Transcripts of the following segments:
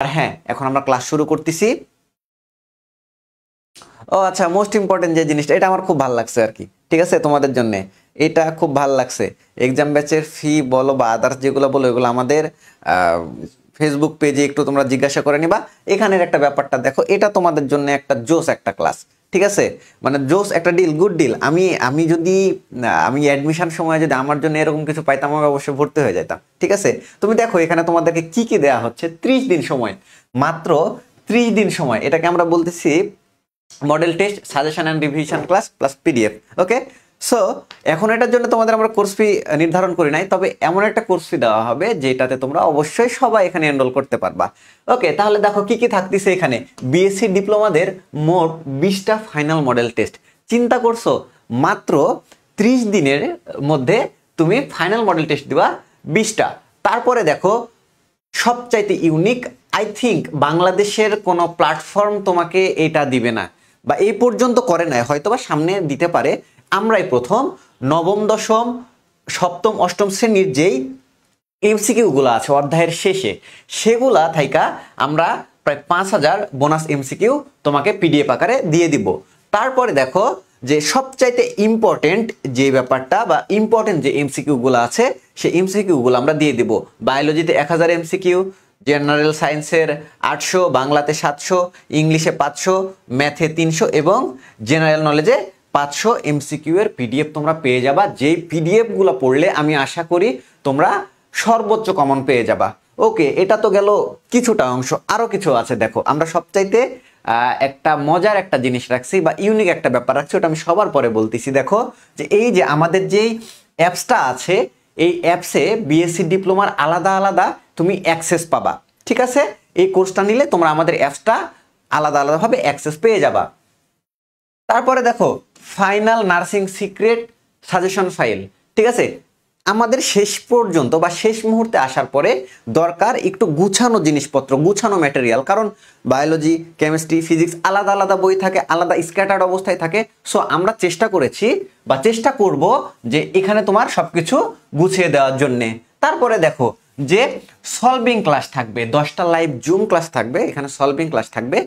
আর হ্যাঁ, এখন আমরা ক্লাস শুরু করতেছি। ও আচ্ছা, মোস্ট ইম্পর্টেন্ট যে জিনিসটা, এটা আমার খুব ভালো লাগছে আর কি, ঠিক আছে, তোমাদের জন্য এটা খুব ভালো লাগছে। এক্সাম ব্যাচের ফি বলো বা আদার্স যেগুলো বলো, এগুলো আমাদের ফেসবুক পেজে একটু তোমরা জিজ্ঞাসা করে নিবা। এখানের একটা ব্যাপারটা দেখো, এটা তোমাদের জন্য একটা জোস একটা ক্লাস, ঠিক আছে, মানে জোস একটা ডিল, গুড ডিল। আমি যদি আমি অ্যাডমিশন সময় যদি আমার জন্য এরকম কিছু পাইতাম, আমি অবশ্যই ভর্তি হয়ে যেতাম, ঠিক আছে। তুমি দেখো এখানে তোমাদেরকে কি কি দেওয়া হচ্ছে, 30 দিন সময়, মাত্র 30 দিন সময়। এটাকে আমরা বলতেছি model test, suggestion and revision class plus PDF. Okay, so এখন এটার জন্য তোমাদের আমরা কোর্স ফি নির্ধারণ করি নাই, তবে এমন একটা কোর্স ফি দেওয়া হবে যেটাতে তোমরা অবশ্যই সবাই এখানে এনরোল করতে পারবা। ওকে, তাহলে দেখো কি কি থাকতেছে এখানে। বিএসসি ডিপ্লোমাদের মোট 20টা ফাইনাল মডেল টেস্ট। চিন্তা করছো, মাত্র 30 দিনের মধ্যে তুমি ফাইনাল মডেল টেস্ট দিবা 20টা। তারপরে দেখো সবচাইতে ইউনিক, আই থিঙ্ক বাংলাদেশের কোনো প্ল্যাটফর্ম তোমাকে এটা দিবে না, বা এই পর্যন্ত করে নাই, হয়তো বা সামনে দিতে পারে। আমরাই প্রথম নবম দশম সপ্তম অষ্টম শ্রেণীর যেই এমসিকিউগুলো আছে অধ্যায়ের শেষে, সেগুলা থাইকা আমরা প্রায় 5000 বোনাস এমসিকিউ তোমাকে পিডিএফ আকারে দিয়ে দিব। তারপরে দেখো যে সবচাইতে ইম্পর্টেন্ট যে ব্যাপারটা বা ইম্পর্টেন্ট যে এমসিকিউগুলো আছে, সেই এমসিকিউগুলো আমরা দিয়ে দিব। বায়োলজিতে 1000 এমসিকিউ, জেনারেল সায়েন্সের 800, বাংলাতে 700, ইংলিশে 500, ম্যাথে 300 এবং জেনারেল নলেজে 500 এমসিকিউ এর পিডিএফ তোমরা পেয়ে যাবা। যেই পিডিএফগুলো পড়লে আমি আশা করি তোমরা সর্বোচ্চ কমন পেয়ে যাবা। ওকে, এটা তো গেল কিছুটা অংশ, আরো কিছু আছে। দেখো আমরা সবচাইতে একটা মজার একটা জিনিস রাখছি বা ইউনিক একটা ব্যাপার রাখছি, ওটা আমি সবার পরে বলতেছি। দেখো যে এই যে আমাদের যেই অ্যাপসটা আছে, এই অ্যাপসে বিএসসি ডিপ্লোমার আলাদা আলাদা তুমি অ্যাক্সেস পাবা, ঠিক আছে। এই কোর্সটা নিলে তোমরা আমাদের অ্যাপসটা আলাদা আলাদাভাবে অ্যাক্সেস পেয়ে যাবা। তারপরে দেখো final nursing secret suggestion file, ঠিক আছে। আমাদের শেষ পর্যন্ত বা শেষ মুহূর্তে আসার পরে দরকার একটু গুছানো জিনিসপত্র, গুছানো ম্যাটেরিয়াল, কারণ বায়োলজি, কেমিস্ট্রি, ফিজিক্স আলাদা আলাদা বই থাকে, আলাদা স্ক্যাটার্ড অবস্থায় থাকে। সো আমরা চেষ্টা করেছি বা চেষ্টা করব যে এখানে তোমার সবকিছু গুছিয়ে দেওয়ার জন্যে। তারপরে দেখো যে সলভিং ক্লাস থাকবে, 10টা লাইভ জুম ক্লাস থাকবে, এখানে সলভিং ক্লাস থাকবে।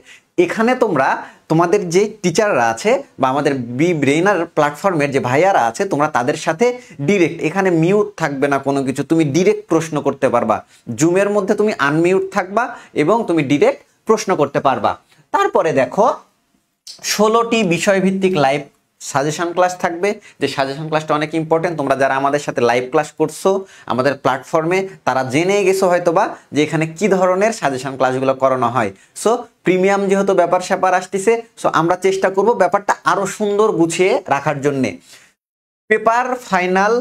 এখানে তোমরা তোমাদের যে টিচাররা আছে বা আমাদের বি ব্রেইনার প্ল্যাটফর্মের যে ভাইয়ারা আছে, তোমরা তাদের সাথে ডিরেক্ট, এখানে মিউট থাকবে না কোনো কিছু, তুমি ডিরেক্ট প্রশ্ন করতে পারবা। জুমের মধ্যে তুমি আনমিউট থাকবা এবং তুমি ডিরেক্ট প্রশ্ন করতে পারবা। তারপরে দেখো 16টি বিষয়ভিত্তিক লাইভ সাজেশন ক্লাস থাকবে। যে সাজেশন ক্লাসটা অনেক ইম্পর্টেন্ট, তোমরা যারা আমাদের সাথে লাইভ ক্লাস করছো আমাদের প্ল্যাটফর্মে, তারা জেনে গেছো হয়তোবা যে এখানে কি ধরনের সাজেশন ক্লাসগুলো করানো হয়। সো প্রিমিয়াম যেহেতু ব্যাপার স্যাপার আসতেছে, সো আমরা চেষ্টা করব ব্যাপারটা আরো সুন্দর গুছিয়ে রাখার জন্যে। পেপার ফাইনাল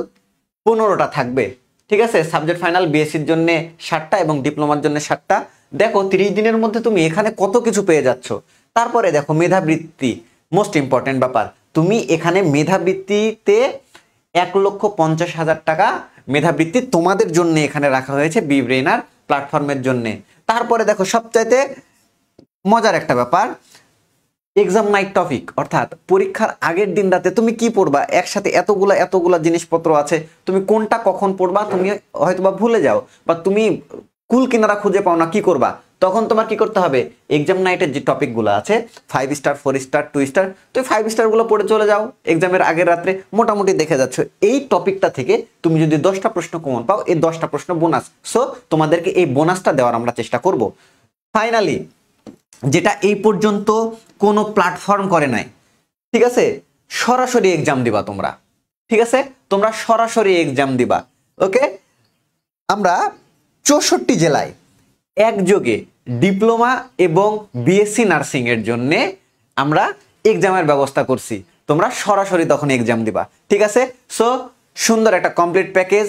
15টা থাকবে, ঠিক আছে। সাবজেক্ট ফাইনাল বিএসসির জন্য 7টা এবং ডিপ্লোমার জন্য 7টা। দেখো 30 দিনের মধ্যে তুমি এখানে কত কিছু পেয়ে যাচ্ছ। তারপরে দেখো মেধাবৃত্তি, মোস্ট ইম্পর্টেন্ট ব্যাপার। তুমি এখানে মেধাবৃত্তিতে 1,50,000 টাকা মেধাবৃত্তি তোমাদের জন্য এখানে রাখা হয়েছে বি ব্রেইনার প্ল্যাটফর্মের জন্য। তারপরে দেখো সবচাইতে মজার একটা ব্যাপার, এক্সাম নাইট টপিক, অর্থাৎ পরীক্ষার আগের দিন রাতে তুমি কি পড়বা, একসাথে এতগুলা জিনিসপত্র আছে, তুমি কোনটা কখন পড়বা তুমি হয়তোবা ভুলে যাও, বা তুমি কুল কিনারা খুঁজে পাও না, কি করবা, তখন তোমার কি করতে হবে, এক্সাম নাইটের যে টপিকগুলো আছে 5 স্টার 4 স্টার 2 স্টার, তুমি 5 স্টারগুলো পড়ে চলে যাও, এক্সামের আগের রাত্রে মোটামুটি দেখে যাচ্ছ। এই টপিকটা থেকে তুমি যদি 10টা প্রশ্ন কমন পাও, এই 10টা প্রশ্ন বোনাস। সো তোমাদেরকে এই বোনাসটা দেওয়ার আমরা চেষ্টা করব। ফাইনালি যেটা এই পর্যন্ত কোনো প্ল্যাটফর্ম করে নাই, ঠিক আছে, সরাসরি এক্সাম দিবা তোমরা, ঠিক আছে, তোমরা সরাসরি এক্সাম দিবা। ওকে, আমরা 64 জেলায় একযোগে ডিপ্লোমা এবং বিএসসি নার্সিং এর জন্য আমরা এক্সামের ব্যবস্থা করছি, তোমরা সরাসরি তখন এক্সাম দিবা, ঠিক আছে। সো সুন্দর একটা কমপ্লিট প্যাকেজ,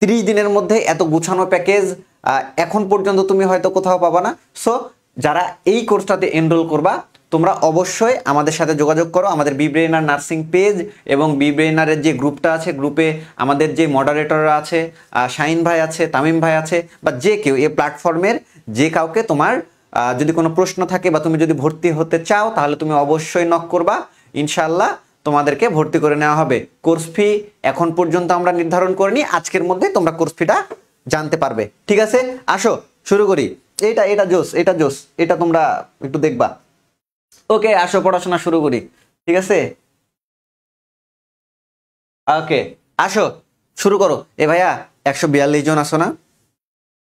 30 দিনের মধ্যে এত গুছানো প্যাকেজ এখন পর্যন্ত তুমি হয়তো কোথাও পাবা না। সো যারা এই কোর্সটাতে এনরোল করবা, তোমরা অবশ্যই আমাদের সাথে যোগাযোগ করো। আমাদের বি ব্রেইনার নার্সিং পেজ এবং বি ব্রেইনারের যে গ্রুপটা আছে, গ্রুপে আমাদের যে মডারেটররা আছে, শাহিন ভাই আছে, তামিম ভাই আছে, বা যে কেউ এই প্ল্যাটফর্মের যে কাউকে তোমার যদি কোনো প্রশ্ন থাকে বা তুমি যদি ভর্তি হতে চাও, তাহলে তুমি অবশ্যই নক করবা, ইনশাআল্লাহ তোমাদেরকে ভর্তি করে নেওয়া হবে। কোর্স ফি এখন পর্যন্ত আমরা নির্ধারণ করিনি, আজকের মধ্যে তোমরা কোর্স ফিটা জানতে পারবে, ঠিক আছে। আসো শুরু করি। এটা এটা জোস, এটা জোস, এটা তোমরা একটু দেখবা। ওকে, আসো পড়াশোনা শুরু করি, ঠিক আছে? ওকে, আসো শুরু করো। এ ভাইয়া 142 জন আসো না?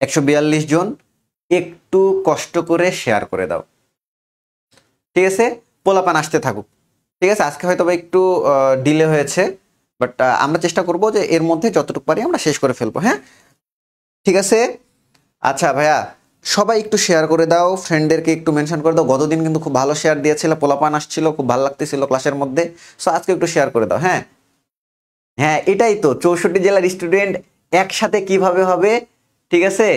142 জন একটু কষ্ট করে শেয়ার করে দাও, ঠিক আছে? পোলাপান আসতে থাকুক, ঠিক আছে? আজকে হয়তো বা একটু ডিলে হয়েছে, বাট আমরা চেষ্টা করব যে এর মধ্যে যতটুকু পারি আমরা শেষ করে ফেলবো, হ্যাঁ? ঠিক আছে। আচ্ছা ভাইয়া, সবাই একটু শেয়ার করে দাও, ফ্রেন্ডদেরকে একটু মেনশন করে দাও। গতদিন কিন্তু খুব ভালো শেয়ার দিয়েছিল, পোলাপান আসছিল, খুব ভালো লাগতেছিল ক্লাসের মধ্যে। সো আজকে একটু শেয়ার করে দাও, হ্যাঁ? হ্যাঁ, এটাই তো 64 জেলার স্টুডেন্ট একসাথে কিভাবে হবে, ঠিক আছে?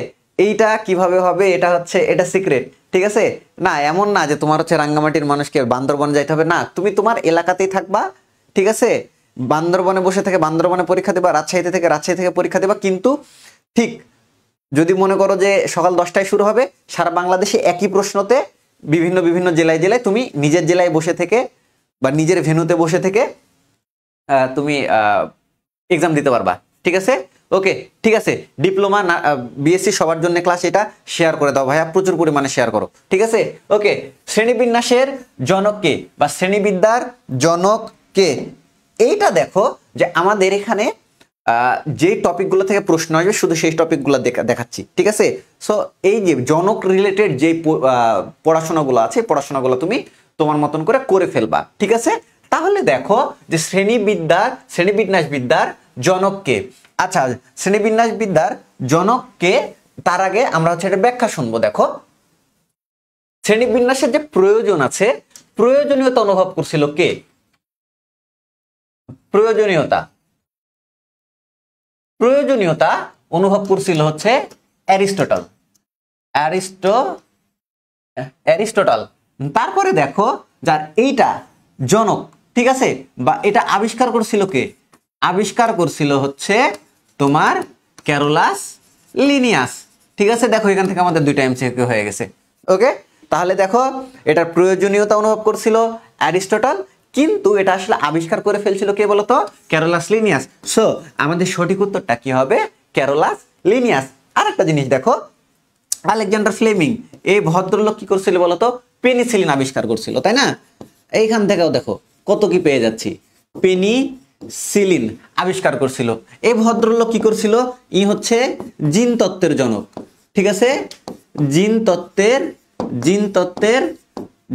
এইটা কিভাবে হবে, এটা হচ্ছে, এটা সিক্রেট, ঠিক আছে? না এমন না যে তোমার হচ্ছে রাঙ্গামাটির মানুষকে বান্দরবনে যাইতে হবে, না, তুমি তোমার এলাকাতেই থাকবা, ঠিক আছে? বান্দরবনে বসে থেকে বান্দরবনে পরীক্ষা দেবা, রাজশাহীতে থেকে রাজশাহী থেকে পরীক্ষা দেবা, কিন্তু ঠিক যদি মনে করো যে সকাল 10টায় শুরু হবে, সারা বাংলাদেশে একই প্রশ্নতে বিভিন্ন বিভিন্ন জেলায় জেলায় তুমি নিজের জেলায় বসে থেকে বা নিজের ভেন্যুতে বসে থেকে তুমি এক্সাম দিতে পারবা, ঠিক আছে? ওকে, ঠিক আছে। ডিপ্লোমা বিএসসি সবার জন্য ক্লাস, এটা শেয়ার করে দাও ভাইয়া, প্রচুর পরিমাণে শেয়ার করো, ঠিক আছে? ওকে, শ্রেণীবিন্যাসের জনক কে বা শ্রেণীবিদ্যার জনক কে? এইটা দেখো যে আমাদের এখানে যে টপিকগুলো থেকে প্রশ্ন আসবে শুধু সেই টপিকগুলো দেখাচ্ছি, ঠিক আছে? সো এই যে জনক রিলেটেড যে পড়াশোনাগুলো আছে, পড়াশোনাগুলো তুমি তোমার মতন করে করে ফেলবা, ঠিক আছে? তাহলে দেখো যে শ্রেণীবিন্যাস বিদ্যার জনক কে? আচ্ছা, শ্রেণীবিন্যাস বিদ্যার জনক কে, তার আগে আমরা হচ্ছে এটা ব্যাখ্যা শুনবো। দেখো, শ্রেণীবিন্যাসের যে প্রয়োজন আছে, প্রয়োজনীয়তা অনুভব করছিল কে? প্রয়োজনীয়তা প্রয়োজনীয়তা অনুভব করছিল হচ্ছে অ্যারিস্টটল। অ্যারিস্টটল। তারপরে দেখো, যার এইটা জনক, ঠিক আছে, বা এটা আবিষ্কার করছিল কে? আবিষ্কার করছিল হচ্ছে তোমার ক্যারোলাস লিনিয়াস, ঠিক আছে? দেখো এখান থেকে আমাদের দুইটা এমসিকিউ হয়ে গেছে। ওকে, তাহলে দেখো এটার প্রয়োজনীয়তা অনুভব করছিল অ্যারিস্টটল, কিন্তু এটা আসলে আবিষ্কার করে ফেলছিল কে বলতো? Carolus Linnaeus. সো আমাদের সঠিক উত্তরটা কি হবে? Carolus Linnaeus. আর একটা জিনিস দেখো, আলেকজান্ডার ফ্লেমিং, এই ভদ্রলোক কি করছিল বলতো? পেনিসিলিন আবিষ্কার করছিল, তাই না? এইখান থেকেও দেখো কত কি পেয়ে যাচ্ছি, পেনিসিলিন আবিষ্কার করছিল। এই ভদ্রলোক কি করছিল? ই হচ্ছে জিন তত্ত্বের জনক, ঠিক আছে? জিন তত্ত্বের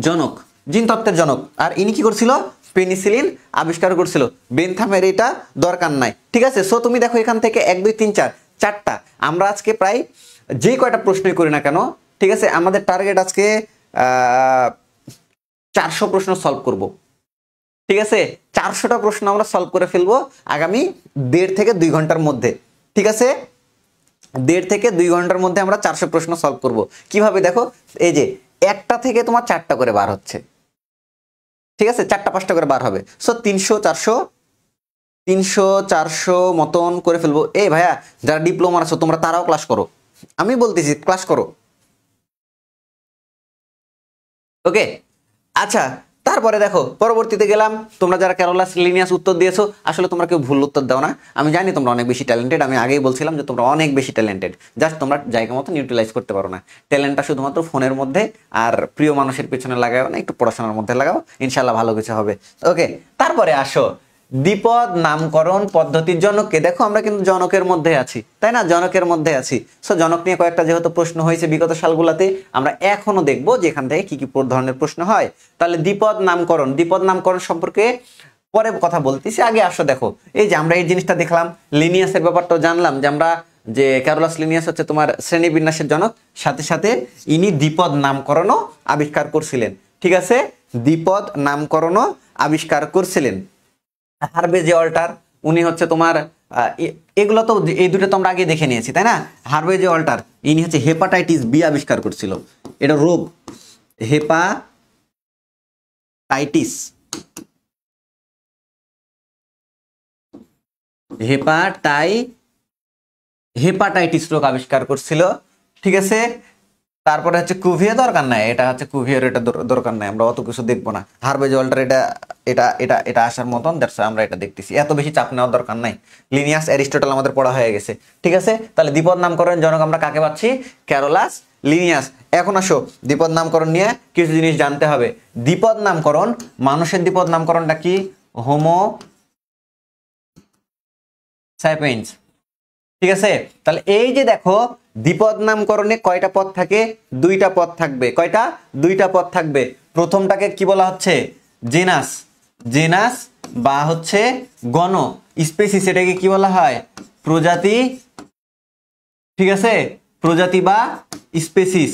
জনক, জিন তত্ত্বের জনক। আর ইনি কি করছিল? পেনিসিলিন আবিষ্কার করছিল। বেনথামের এটা দরকার নাই, ঠিক আছে? সো তুমি দেখো এখান থেকে 1 2 3 4 চারটা আমরা আজকে প্রায় যে কয়টা প্রশ্নই করি না কেন, ঠিক আছে, আমাদের টার্গেট আজকে 400 প্রশ্ন সলভ করব, ঠিক আছে? 400টা প্রশ্ন আমরা সলভ করে ফেলবো আগামী 1.5 থেকে 2 ঘন্টার মধ্যে, ঠিক আছে? 1.5 থেকে 2 ঘন্টার মধ্যে আমরা 400 প্রশ্ন সলভ করব। কিভাবে দেখো, এই যে একটা থেকে তোমার 4টা করে বার হচ্ছে, ঠিক আছে? 4টা 5টা করে বার হবে। সো 300 400 মতন করে ফেলবো। এই ভাইয়া যারা ডিপ্লোমা আছো তোমরা তারাও ক্লাস করো, আমি বলতেছি ক্লাস করো, ওকে? আচ্ছা, তারপরে দেখো পরবর্তীতে গেলাম। তোমরা যারা ক্যারোলাস লিনিয়াস উত্তর দিয়েছো, আসলে তোমরা কেউ ভুল উত্তর দাও না, আমি জানি তোমরা অনেক বেশি ট্যালেন্টেড, আমি আগেই বলছিলাম যে তোমরা অনেক বেশি ট্যালেন্টেড, জাস্ট তোমরা জায়গা মতো ইউটিলাইজ করতে পারো না। ট্যালেন্টটা শুধুমাত্র ফোনের মধ্যে আর প্রিয় মানুষের পেছনে লাগাও না, একটু পড়াশোনার মধ্যে লাগাও, ইনশাল্লাহ ভালো কিছু হবে, ওকে? তারপরে আসো দ্বিপদ নামকরণ পদ্ধতির জনককে। দেখো আমরা কিন্তু জনকের মধ্যে আছি, তাই না? জনকের মধ্যে আছি। সো জনক নিয়ে কয়েকটা যেহেতু প্রশ্ন হয়েছে বিগত সালগুলাতে, আমরা এখনো দেখবো যে এখান থেকে কি কি ধরনের প্রশ্ন হয়। তাহলে দ্বিপদ নামকরণ সম্পর্কে পরে কথা বলতেছি, আগে আসো দেখো এই যে আমরা এই জিনিসটা দেখলাম, লিনিয়াসের ব্যাপারটাও জানলাম যে আমরা যে ক্যারোলাস লিনিয়াস হচ্ছে তোমার শ্রেণীবিন্যাসের জনক, সাথে সাথে ইনি দ্বিপদ নামকরণও আবিষ্কার করছিলেন, ঠিক আছে? দ্বিপদ নামকরণও আবিষ্কার করছিলেন। হারভে অল্টার, উনি হচ্ছে তোমার এগুলো তো এই দুটো তো আমরা আগে দেখে নিয়েছি, তাই না? হারভে অল্টার ইনি হচ্ছে হেপাটাইটিস বি আবিষ্কার করছিল, এটা রোগ, হেপাটাইটিস হেপাটাইটিস রোগ আবিষ্কার করছিল, ঠিক আছে? তারপরে হচ্ছে কুভিয়ে দরকার নাই, এটা হচ্ছে কুভিয়ের, এটা দরকার নাই, আমরা অত কিছু দেখবো না। হার্ভেজ ওয়াল্টার এটা এটা এটা এটা আসার মতন, দ্যাটস আমরা এটা দেখতেছি, এত বেশি চাপ নেওয়ার দরকার নাই। লিনিয়াস অ্যারিস্টটল আমাদের পড়া হয়ে গেছে, ঠিক আছে। তাহলে দ্বিপদ নামকরণ জনক আমরা কাকে পাচ্ছি? Carolus Linnaeus. এখন আসো দ্বিপদ নামকরণ নিয়ে কিছু জিনিস জানতে হবে। দ্বিপদ নামকরণ, মানুষের দ্বিপদ নামকরণটা কি? হোমো স্যাপিয়েন্স, ঠিক আছে। তাহলে এই যে দেখো দ্বিপদ নামকরণে কয়টা পদ থাকে? দুইটা পদ থাকবে। কয়টা? দুইটা পদ থাকবে। প্রথমটাকে কি বলা হচ্ছে? জেনাস, জেনাস বা হচ্ছে গণ। স্পেসিস এটাকে কি বলা হয়? প্রজাতি, ঠিক আছে, প্রজাতি বা স্পেসিস,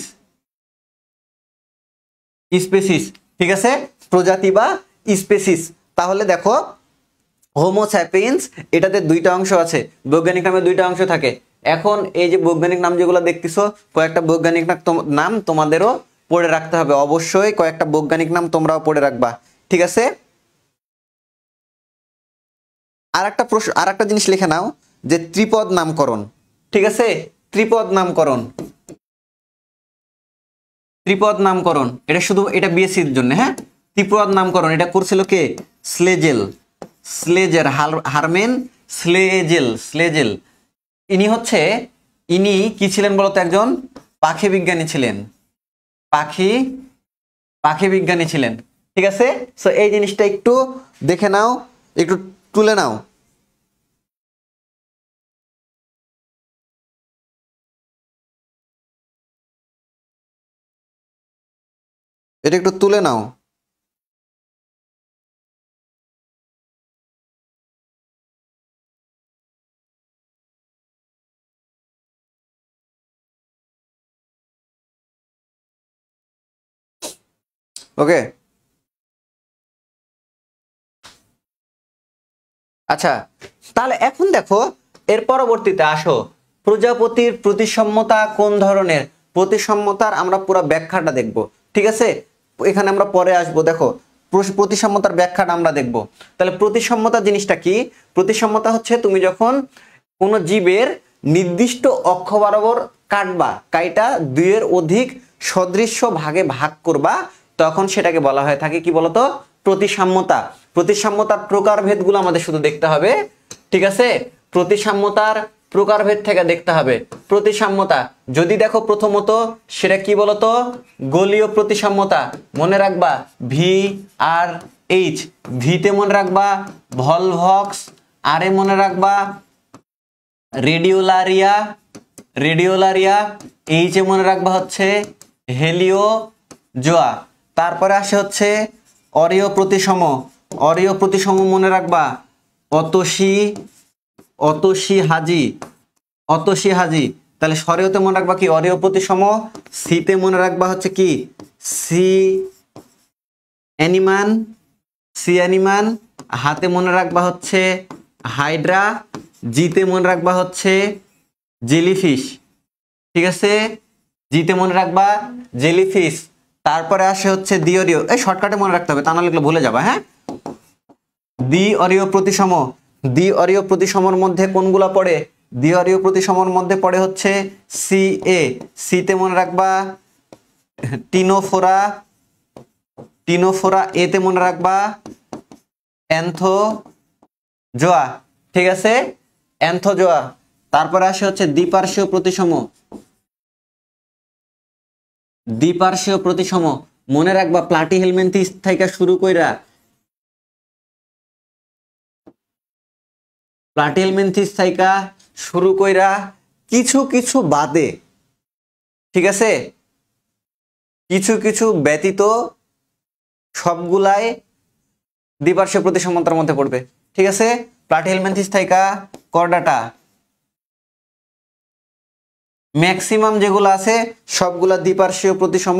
স্পেসিস, ঠিক আছে, প্রজাতি বা স্পেসিস। তাহলে দেখো হোমো স্যাপিয়েন্স এটাতে দুইটা অংশ আছে, বৈজ্ঞানিক নামে দুইটা অংশ থাকে। এখন এই যে বৈজ্ঞানিক নাম যেগুলো দেখতেছো, কয়েকটা বৈজ্ঞানিক নাম তোমাদেরও পড়ে রাখতে হবে, অবশ্যই কয়েকটা বৈজ্ঞানিক নাম তোমরাও পড়ে রাখবা, ঠিক আছে। আর একটা জিনিস লিখে নাও যে ত্রিপদ নামকরণ, ঠিক আছে, ত্রিপদ নামকরণ, ত্রিপদ নামকরণ এটা শুধু এটা বিএসসির জন্য, হ্যাঁ। ত্রিপদ নামকরণ এটা করছিল কে? স্লেজেল, স্লেজের, হারমেন স্লেজেল, স্লেজেল। ইনি কি ছিলেন বলতো? একজন পাখি বিজ্ঞানী ছিলেন, পাখি বিজ্ঞানী ছিলেন, ঠিক আছে। সো এই জিনিসটা একটু দেখে নাও, একটু তুলে নাও, এটা একটু তুলে নাও। ওকে, আচ্ছা। তাহলে এখন দেখো এর পরবর্তীতে আসো, প্রজাপতির প্রতিসাম্যতা কোন ধরনের? প্রতিসাম্যতার আমরা পুরো ব্যাখ্যাটা দেখব, ঠিক আছে। এখানে আমরা পরে আসবো। দেখো প্রতিসাম্যতার ব্যাখ্যাটা আমরা দেখব। তাহলে প্রতিসাম্যতা জিনিসটা কি? প্রতিসাম্যতা হচ্ছে তুমি যখন কোনো জীবের নির্দিষ্ট অক্ষ বরাবর কাটবা, কাইটা দুইয়ের অধিক সদৃশ্য ভাগে ভাগ করবা, তখন সেটাকে বলা হয়ে থাকে কি বলতো? প্রতিসাম্যতা। প্রতিসাম্যতার প্রকারভেদগুলো আমাদের শুধু দেখতে হবে, ঠিক আছে। প্রতিসাম্যতার প্রকারভেদ থেকে দেখতে হবে। প্রতিসাম্যতা যদি দেখো প্রথমত সেটা কি বলতো? গোলীয় প্রতিসাম্যতা, মনে রাখবা ভি আর এইচ। ভিতে মনে রাখবা ভলভক্স, আর এ মনে রাখবা রেডিওলারিয়া, রেডিওলারিয়া, এইচে মনে রাখবা হচ্ছে হেলিও জোয়া। তারপরে আসে হচ্ছে অরীয় প্রতিসম, অরীয় প্রতিসম মনে রাখবা অতসী, অতসী হাজি, অতসী হাজি। তাহলে সরেওতে মনে রাখবা কি? অরীয় প্রতিসম। সিতে মনে রাখবা হচ্ছে কি? Sea anemone, sea anemone. হাতে মনে রাখবা হচ্ছে হাইড্রা। জিতে মনে রাখবা হচ্ছে জেলিফিশ, ঠিক আছে, জিতে মনে রাখবা জেলিফিশ। তারপরে আসে হচ্ছে দ্বিঅরীয়, এই শর্টকাটে মনে রাখতে হবে, তা না লিখলে ভুলে যাবা, হ্যাঁ। দ্বিঅরীয় প্রতিসম, দ্বিঅরীয় প্রতিসমর মধ্যে কোনগুলা পড়ে? দ্বিঅরীয় প্রতিসমর মধ্যে পড়ে হচ্ছে সি এ। সিতে মনে রাখবা টিনোফোরা, টিনোফোরা। এতে মনে রাখবা অ্যান্থোজোয়া, ঠিক আছে, অ্যান্থোজোয়া। তারপরে আসে হচ্ছে দ্বিপার্শ্বীয় প্রতিসম, দ্বিপার্শ্বীয় প্রতিসম মনে রাখবা প্লাটিহেলমিনথিস থেকে শুরু কইরা, প্লাটিহেলমিনথিস থেকে শুরু কইরা কিছু কিছু বাদে, ঠিক আছে, কিছু কিছু ব্যতীত সবগুলাই দ্বিপার্শ্বীয় প্রতিসমতার মধ্যে পড়বে, ঠিক আছে। প্লাটিহেলমিনথিস থেকে কর্ডাটা, ম্যাক্সিমাম যেগুলো আছে সবগুলা দ্বিপার্শ্বীয় প্রতিসম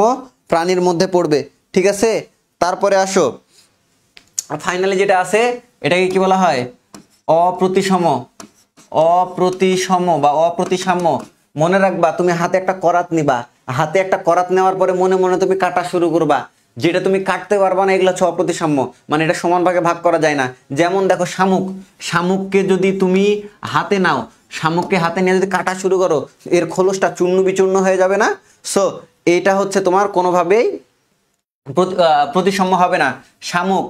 প্রাণীর মধ্যে পড়বে, ঠিক আছে। তারপরে আসো ফাইনালি যেটা আছে এটাকে কি বলা হয়? অপ্রতিসম, অপ্রতিসম বা অপ্রতিসাম্য। মনে রাখবা তুমি হাতে একটা করাত নিবা, হাতে একটা করাত নেওয়ার পরে মনে মনে তুমি কাটা শুরু করবা, যেটা তুমি কাটতে পারবা না এগুলো হচ্ছে অপ্রতিসাম্য, মানে এটা সমান ভাগে ভাগ করা যায় না। যেমন দেখো শামুক, শামুককে যদি তুমি হাতে নাও, শামুককে হাতে নিয়ে যদি কাটা শুরু করো, এর খোলসটা চূর্ণ বিচূর্ণ হয়ে যাবে না? সো এইটা হচ্ছে তোমার কোনোভাবেই প্রতিসম হবে না। শামুক,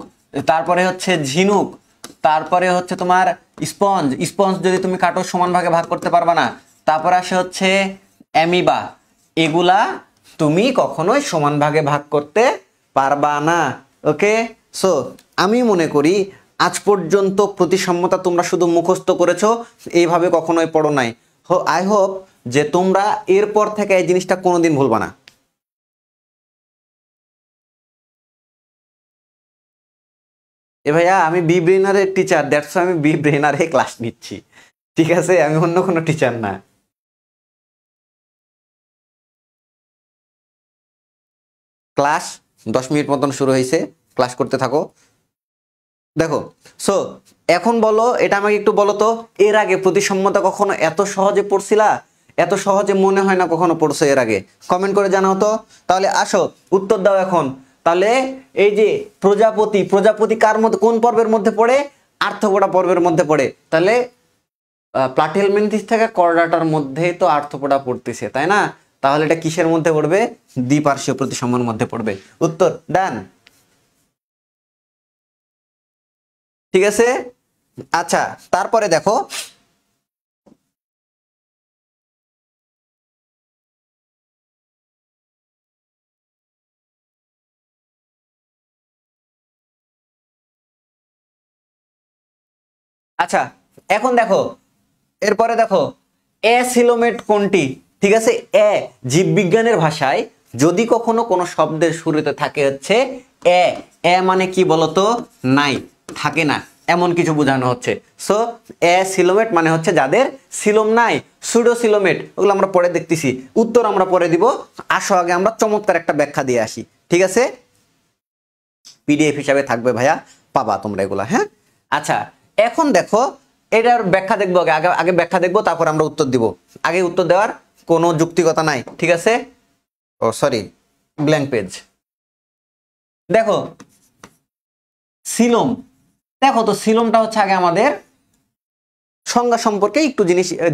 তারপরে হচ্ছে ঝিনুক, তারপরে হচ্ছে তোমার স্পঞ্জ, স্পঞ্জ যদি তুমি কাটো সমান ভাগে ভাগ করতে পারবা না। তারপর আসে হচ্ছে অ্যামিবা, এগুলা তুমি কখনোই সমান ভাগে ভাগ করতে পারবা না। ওকে, সো আমি মনে করি আজ পর্যন্ত প্রতিসাম্যতা তোমরা শুধু মুখস্থ করেছো, এইভাবে কখনোই পড়ো নাই। আই হোপ যে তোমরা এরপর থেকে এই জিনিসটা কোনোদিন ভুলবা না। এ ভাইয়া আমি বি ব্রেনারের টিচার, দ্যাটস আমি বি ব্রেনারে ক্লাস নিচ্ছি, ঠিক আছে, আমি অন্য কোনো টিচার না। ক্লাস 10 মিনিট মতন শুরু হয়েছে, ক্লাস করতে থাকো। দেখো, সো এখন বলো, এটা আমাকে একটু বলো তো, এর আগে প্রতিসাম্যতা কখনো এত সহজে পড়ছিলা? এত সহজে মনে হয় না কখনো পড়ছো এর আগে? কমেন্ট করে জানাও তো। তাহলে আসো উত্তর দাও এখন। তাহলে এই যে প্রজাপতি, প্রজাপতি কার মধ্যে, কোন পর্বের মধ্যে পড়ে? আর্থ্রোপোডা পর্বের মধ্যে পড়ে। তাহলে প্লাটিহেলমিনথিস থেকে করডাটার মধ্যেই তো আর্থ্রোপোডা পড়তেছে, তাই না? তাহলে এটা কিসের মধ্যে পড়বে? দ্বিপার্শ্বীয় প্রতিসাম্যের মধ্যে পড়বে। উত্তর ডান। ঠিক আছে, আচ্ছা তারপরে দেখো, আচ্ছা এখন দেখো, এরপরে দেখো অ্যাসিলোমেট কোনটি? ঠিক আছে, জীববিজ্ঞানের ভাষায় যদি কখনো কোনো শব্দের শুরুতে থাকে হচ্ছে এ মানে কি বলতো? নাই, থাকে না, এমন কিছু বোঝানো হচ্ছে। সো অ্যাসিলোমেট মানে হচ্ছে যাদের সিলোম নাই। সুডোসিলোমেট ওগুলো আমরা পরে দেখতেছি, উত্তর আমরা পরে দিব। আসো আগে আমরা চমৎকার একটা ব্যাখ্যা দিয়ে আসি, ঠিক আছে? পিডিএফ হিসাবে থাকবে ভাইয়া, পাবা তোমরা এগুলা, হ্যাঁ? আচ্ছা এখন দেখো, এটার ব্যাখ্যা দেখবো আগে, আগে আগে ব্যাখ্যা দেখবো, তারপর আমরা উত্তর দিব। আগে উত্তর দেওয়ার কোনো যুক্তিকতা নাই, ঠিক আছে? ও সরি, ব্ল্যাঙ্ক পেজ। দেখো সিলোম, দেখো তো সিলোমটা হচ্ছে আগে আমাদের সংজ্ঞা সম্পর্কে একটু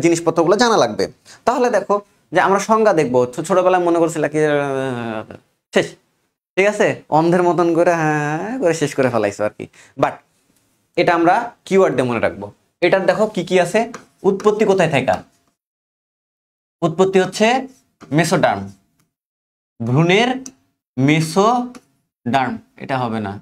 জিনিসপত্রগুলো জানা লাগবে। তাহলে দেখো যে আমরা সংজ্ঞা দেখবো, ছোটবেলায় মনে করছিলাম কি শেষ, ঠিক আছে, অন্ধের মতন করে হ্যাঁ করে শেষ করে ফেলাইছো আর কি। বাট এটা আমরা কিওয়ার্ড দিয়ে মনে রাখবো। এটার দেখো কি কি আছে। উৎপত্তি কোথায় থেকে? উৎপত্তি হচ্ছে মেসোডার্ম, ভ্রূণের মেসোডার্ম, এটা হবে না।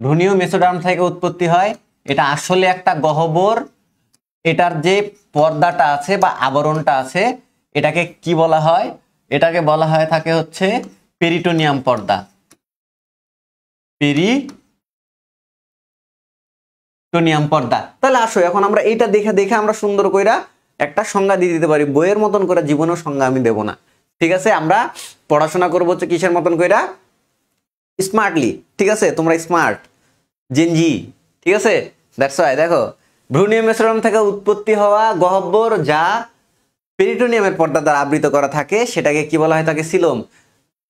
ভ্রূণীয় মেসোডার্ম থেকে উৎপত্তি হয়। এটা আসলে একটা গহ্বর, এটার যে পর্দাটা আছে বা আবরণটা আছে এটাকে কি বলা হয়? এটাকে বলা হয় থাকে হচ্ছে পেরিটোনিয়াম পর্দা, পেরিটোনিয়াম পর্দা। তাহলে আসো এখন আমরা এইটা দেখে দেখে আমরা সুন্দর কইরা একটা সংজ্ঞা দিয়ে দিতে পারি। বইয়ের মতন করে জীবনের সংজ্ঞা আমি দেব না, ঠিক আছে? আমরা পড়াশোনা করবো হচ্ছে কিসের মতন কইরা? স্মার্টলি, ঠিক আছে? তোমরা স্মার্ট জেনজি, ঠিক আছে? দ্যাটস ওয়াই দেখো, ভ্রূণীয় মেসোডার্ম থেকে উৎপত্তি হওয়া গহ্বর যা পেরিটোনিয়ামের পর্দা দ্বারা আবৃত করা থাকে সেটাকে কি বলা হয়? থাকে সিলোম।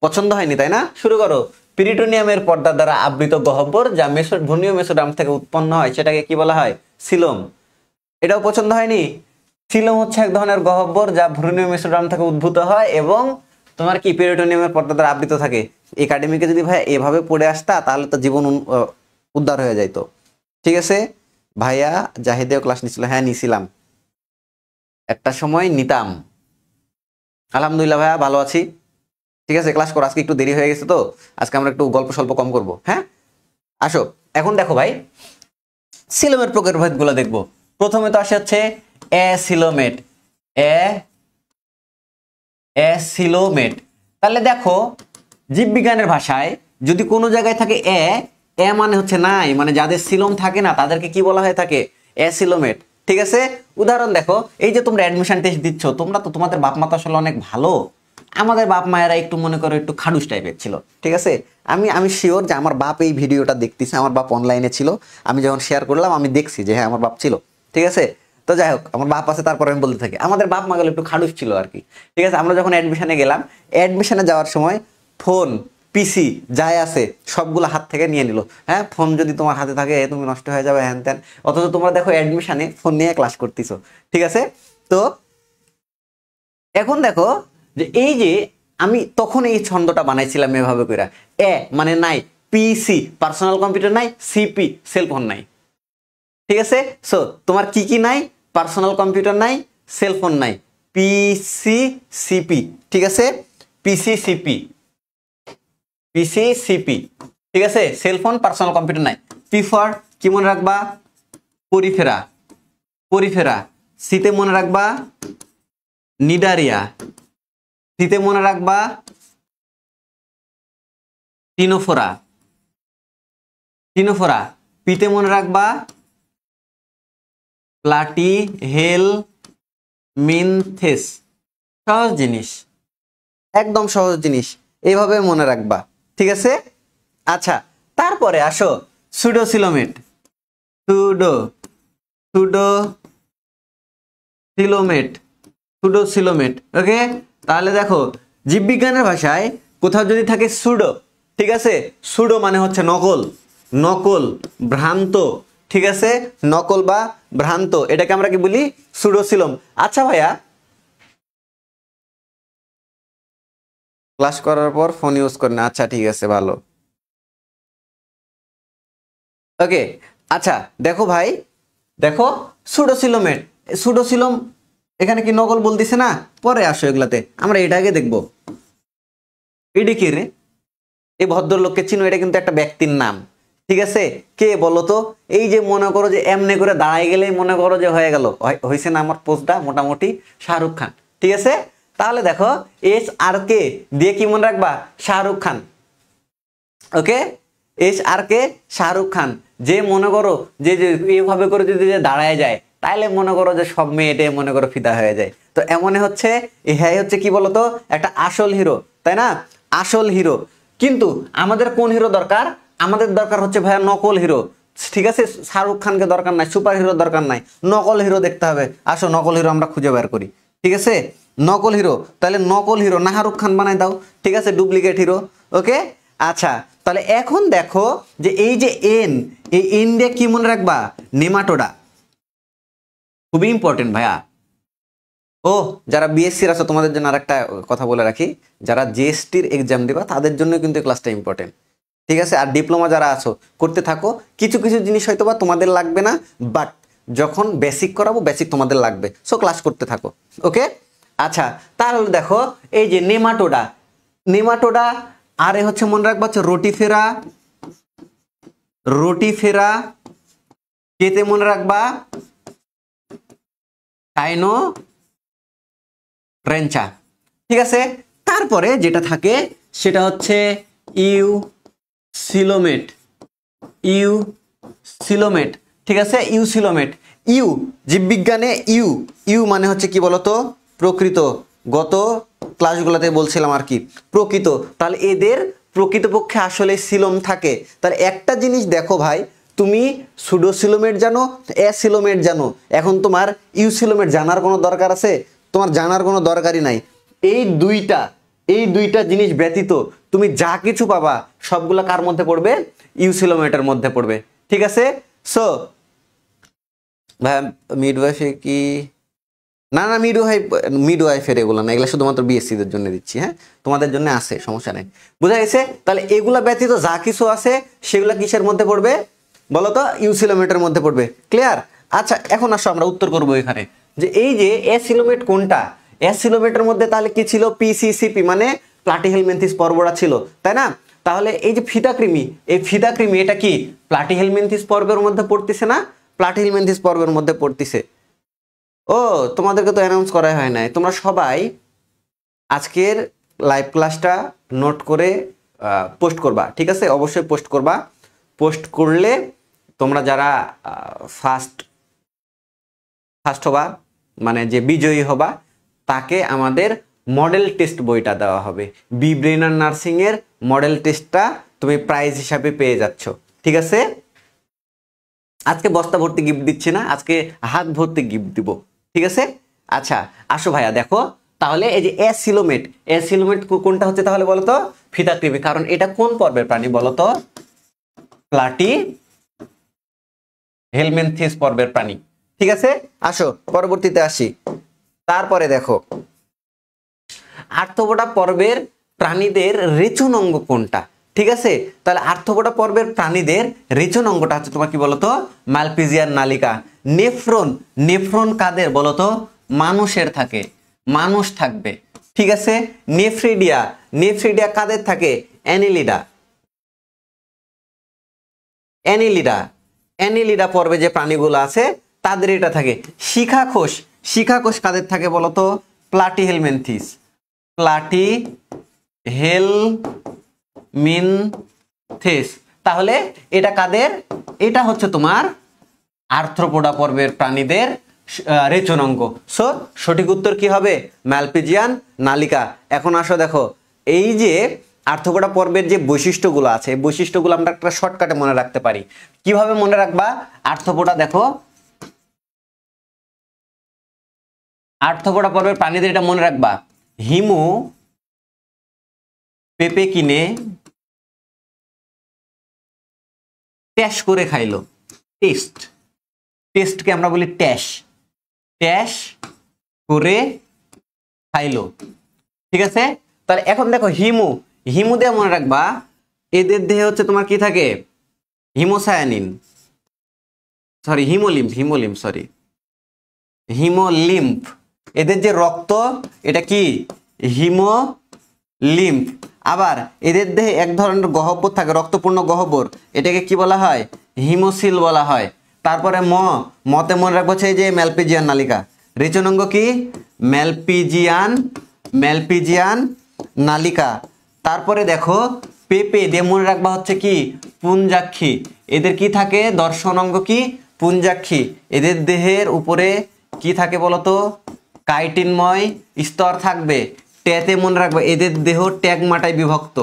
পছন্দ হয়নি তাই না? শুরু করো। পেরিটোনিয়ামের পর্দা দ্বারা আবৃত গহ্বর যা ভ্রূণীয় মেসোডার্ম থেকে উৎপন্ন হয় সেটাকে কি বলা হয়? সিলোম। এটাও পছন্দ হয়নি? সিলোম হচ্ছে এক ধরনের গহ্বর যা ভ্রূণীয় মেসোডার্ম থেকে উদ্ভূত হয় এবং তোমার কি পেরিটোনিয়ামের পর্দা দ্বারা আবৃত থাকে। একাডেমিকে যদি ভাই এভাবে পড়ে আসতা তাহলে তো জীবন উদ্ধার হয়ে যাইতো, ঠিক আছে? ভাইয়া জাহিদেও ক্লাস নিছিল? হ্যাঁ নিছিলাম, একটা সময় নিতাম। আলহামদুলিল্লাহ ভাইয়া ভালো আছি, ঠিক আছে? ক্লাস করো, আজকে একটু দেরি হয়ে গেছে তো আজকে আমরা একটু গল্প স্বল্প কম করব, হ্যাঁ? আসো এখন দেখো ভাই, সিলোমের প্রকারভেদগুলো দেখবো। প্রথমে তো আসে হচ্ছে অ্যাসিলোমেট, অ্যাসিলোমেট। তাহলে দেখো জীববিজ্ঞানের ভাষায় যদি কোনো জায়গায় থাকে এ মানে হচ্ছে নাই, মানে যাদের সিলোম থাকে না তাদেরকে কি বলা হয় থাকে? অ্যাসিলোমেট, ঠিক আছে? উদাহরণ দেখো, এই যে তোমরা অ্যাডমিশন টেস্ট দিচ্ছ, তোমরা তো তোমাদের বাপ মা তো আসলে অনেক ভালো, আমাদের বাপ মায়েরা একটু মনে করো একটু খাডুস টাইপের ছিল, ঠিক আছে? আমি শিওর যে আমার বাপ এই ভিডিওটা দেখতেছে, আমার বাপ অনলাইনে ছিল, আমি যখন শেয়ার করলাম আমি দেখছি যে হ্যাঁ আমার বাপ ছিল, ঠিক আছে? তো যাই হোক, আমার বাপ আছে তারপরে আমি বলতে থাকি আমাদের বাপ মা গেলে একটু খাডুস ছিল আর কি, ঠিক আছে? আমরা যখন অ্যাডমিশনে গেলাম, অ্যাডমিশনে যাওয়ার সময় ফোন, পিসি যাই আছে সবগুলো হাত থেকে নিয়ে নিল। হ্যাঁ, ফোন যদি তোমার হাতে থাকে তুমি নষ্ট হয়ে যাবে হ্যান ত্যান, অথচ তোমরা দেখো অ্যাডমিশনে ফোন নিয়ে ক্লাস করতেছো। ঠিক আছে, তো এখন দেখো যে এই যে আমি তখন এই ছন্দটা বানাইছিলাম এভাবে করে, এ মানে নাই, পিসি পার্সোনাল কম্পিউটার নাই, সিপি সেলফোন নাই। ঠিক আছে, সো তোমার কি কি নাই, পার্সোনাল কম্পিউটার নাই, সেলফোন নাই, পিসি সিপি। ঠিক আছে, পিসি সিপি, পিসি সিপি। ঠিক আছে, সেলফোন পার্সোনাল কম্পিউটার নাই। পি ফর কি মনে রাখবা, পরিফেরা, পরিফেরা। সিতে মনে রাখবা নিডারিয়া, সিতে মনে রাখবা টিনোফোরা, টিনোফোরা। পিতে মনে রাখবা প্লাটি হেল মিনথেস। সহজ জিনিস, একদম সহজ জিনিস, এইভাবে মনে রাখবা। ঠিক আছে, আচ্ছা তারপরে আসো সুডোসিলোমেট, সুডো, সুডো সিলোমেট, সুডোসিলোমেট। ওকে, তাহলে দেখো জীববিজ্ঞানের ভাষায় কোথাও যদি থাকে সুডো, ঠিক আছে, সুডো মানে হচ্ছে নকল, নকল, ভ্রান্ত। ঠিক আছে, নকল বা ভ্রান্ত, এটাকে আমরা কি বলি, সুডোসিলোম। আচ্ছা ভাইয়া, ক্লাস করার পর ফোন ইউজ করেন, আচ্ছা ঠিক আছে ভালো। ওকে, আচ্ছা দেখো ভাই, দেখো সুডোসিলোমেট, সুডোসিলোম এখানে কি নকল বলতেছে না, পরে আসো এগুলাতে, আমরা এটা আগে দেখবো। এটি কে রে, এই ভদ্রলোককে চিনো, এটা কিন্তু একটা ব্যক্তির নাম। ঠিক আছে, কে বলো তো, এই যে মনে করো যে এমনি করে দাঁড়াই গেলেই মনে করো যে হয়ে গেল, হয়েছে না আমার পোস্টটা মোটামুটি, শাহরুখ খান। ঠিক আছে, তাহলে দেখো এস আর কে দিয়ে কি মনে রাখবা, শাহরুখ খান। ওকে, এস আর কে শাহরুখ খান। যে মনে করো যে এইভাবে করে যদি দাঁড়ায় যায়, তাইলে মনে করো যে সব মেয়ে এটাই মনে করো ফিদা হয়ে যায়। তো এমনই হচ্ছে, হ্যাঁ হচ্ছে কি বলতো, একটা আসল হিরো, তাই না, আসল হিরো। কিন্তু আমাদের কোন হিরো দরকার, আমাদের দরকার হচ্ছে ভাইয়া নকল হিরো। ঠিক আছে, শাহরুখ খানকে দরকার নাই, সুপার হিরো দরকার নাই, নকল হিরো দেখতে হবে। আসো নকল হিরো আমরা খুঁজে বের করি। ঠিক আছে, নকল হিরো, তাহলে নকল হিরো না শাহরুখ খান বানাই দাও। ঠিক আছে, ডুপ্লিকেট হিরো। ওকে, আচ্ছা তাহলে এখন দেখো যে এই যে এন, এই এন দিয়ে কি মনে রাখবা, নেমাটোডা। খুবই ইম্পর্টেন্ট ভাইয়া। ও যারা বিএসসির আছো তোমাদের জন্য আরেকটা কথা বলে রাখি, যারা জিএসটির এক্সাম দিবা তাদের জন্য কিন্তু এই ক্লাসটা ইম্পর্টেন্ট। ঠিক আছে, আর ডিপ্লোমা যারা আছো করতে থাকো, কিছু কিছু জিনিস হয়তো বা তোমাদের লাগবে না, বাট যখন বেসিক করাবো বেসিক তোমাদের লাগবে, সো ক্লাস করতে থাকো। ওকে, আচ্ছা তাহলে দেখো এই যে নেমাটোডা, নেমাটোডা, আরে হচ্ছে মনে রাখবা হচ্ছে রোটিফেরা, রোটিফেরা। কেতে মনে রাখবা কাইনো রেঞ্চা। ঠিক আছে, তারপরে যেটা থাকে সেটা হচ্ছে ইউ সিলোমেট, ইউ সিলোমেট। ঠিক আছে, ইউ সিলোমেট। ইউ জীববিজ্ঞানে ইউ, ইউ মানে হচ্ছে কি বলতো, প্রকৃত। গত ক্লাসগুলোতে বলছিলাম আর কি, প্রকৃত। তাহলে এদের প্রকৃতপক্ষে আসলে সিলোম থাকে। তাহলে একটা জিনিস দেখো ভাই, তুমি সুডোসিলোমেট জানো, অ্যাসিলোমেট জানো, এখন তোমার ইউসিলোমেট জানার কোনো দরকার আছে, তোমার জানার কোনো দরকারই নাই। এই দুইটা, এই দুইটা জিনিস ব্যতীত তুমি যা কিছু পাবা সবগুলো কার মধ্যে পড়বে, ইউসিলোমেটের মধ্যে পড়বে। ঠিক আছে, সো ভাই মিডওয়াইফে কি, না না মিডওয়াইফের এগুলো না, এগুলো শুধুমাত্র বিএসসিদের জন্য দিচ্ছি। হ্যাঁ, তোমাদের জন্য আছে, সমস্যা নেই, বুঝা গেছে। তাহলে এগুলা ব্যতীত যা কিছু আছে সেগুলো কিসের মধ্যে পড়বে বলো তো, ইউসিলোমেটের মধ্যে পড়বে। ক্লিয়ার? আচ্ছা এখন আসো আমরা উত্তর করবো এখানে, যে এই যে অ্যাসিলোমেট কোনটা, অ্যাসিলোমেটের মধ্যে তাহলে কি ছিল, পিসিসিপি মানে প্লাটিহেলমিনথেস পর্বটা ছিল, তাই না। তাহলে এই যে ফিতাকৃমি, এই ফিতাকৃমি এটা কি প্লাটিহেলমিনথেস পর্বের মধ্যে পড়তেছে না, প্লাটিহেলমিনথেস পর্বের মধ্যে পড়তেছে। ও তোমাদেরকে তো অ্যানাউন্স করা হয় নাই, তোমরা সবাই আজকের লাইভ ক্লাসটা নোট করে পোস্ট করবা। ঠিক আছে, অবশ্যই পোস্ট করবা। পোস্ট করলে তোমরা যারা ফার্স্ট হবা, মানে যে বিজয়ী হবা, তাকে আমাদের মডেল টেস্ট বইটা দেওয়া হবে। বি ব্রেন আর নার্সিং এর মডেল টেস্টটা তুমি প্রাইজ হিসাবে পেয়ে যাচ্ছ। ঠিক আছে, আজকে বস্তা ভর্তি গিফট দিচ্ছি না, আজকে হাত ভর্তি গিফট দিব। ঠিক আছে, আচ্ছা আসো ভাইয়া, দেখো তাহলে এই যে অ্যাসিলোমেট, অ্যাসিলোমেট কোনটা হচ্ছে তাহলে বলো তো? ফিতাকৃমি। কারণ এটা কোন পর্বের প্রাণী বলো তো? প্লাটি হেলমিনথেস পর্বের প্রাণী। ঠিক আছে, আসো পরবর্তীতে আসি। তারপরে দেখো আর্থ্রোপোডা পর্বের প্রাণীদের রেচন অঙ্গ কোনটা? ঠিক আছে, তাহলে আর্থ্রোপোডা পর্বের প্রাণীদের রেচন অঙ্গটা হচ্ছে তোমার কি বলতো? মালপিজিয়ান নালিকা। নেফ্রন, নেফ্রন কাদের বলতো? মানুষের থাকে, মানুষ থাকবে। ঠিক আছে, নেফ্রিডিয়া, নেফ্রিডিয়া কাদের থাকে? অ্যানিলিডা, অ্যানিলিডা, অ্যানিলিডা পর্বে যে প্রাণীগুলো আছে তাদের এটা থাকে। শিখাকোষ, শিখাকোষ কাদের থাকে বলতো? Platyhelminthes, Platyhelminthes. তাহলে এটা কাদের? এটা হচ্ছে তোমার আর্থ্রোপোডা পর্বের প্রাণীদের রেচন অঙ্গ। সো সঠিক উত্তর কি হবে? ম্যালপিজিয়ান নালিকা। এখন আসো দেখো, এই যে আর্থ্রোপোডা পর্বের যে বৈশিষ্ট্যগুলো আছে, এই বৈশিষ্ট্যগুলো আমরা একটা শর্টকাটে মনে রাখতে পারি। কিভাবে মনে রাখবা? আর্থ্রোপোডা দেখো, আর্থ্রোপোডা পর্বের প্রাণীদের এটা মনে রাখবা, হিমু পেঁপে কিনে ট্যাশ করে খাইলো। টেস্ট, টেস্টকে আমরা বলি ট্যাশ, ট্যাশ করে খাইলো। ঠিক আছে, তাহলে এখন দেখো হিমু, হিমু দিয়ে মনে রাখবা এদের দেহে হচ্ছে তোমার কি থাকে? Haemocyanin, sorry haemolymph, haemolymph sorry haemolymph. এদের যে রক্ত এটা কি? হিমোলিম্ফ। আবার এদের দেহে এক ধরনের গহ্বর থাকে, রক্তপূর্ণ গহ্বর, এটাকে কি বলা হয়? হিমোসিল বলা হয়। তারপরে মতে মনে রাখবো এই যে ম্যালপিজিয়ান নালিকা। রেচন অঙ্গ কি? ম্যালপিজিয়ান, ম্যালপিজিয়ান নালিকা। তারপরে দেখো পেঁপে দিয়ে মনে রাখবা হচ্ছে কি? পুঞ্জাক্ষী। এদের কি থাকে? দর্শন অঙ্গ কি? পুঞ্জাক্ষী। এদের দেহের উপরে কি থাকে বলতো? কাইটিনময় স্তর থাকবে। ট্যাতে মনে রাখবে এদের দেহ ট্যাগ মাটায় বিভক্ত,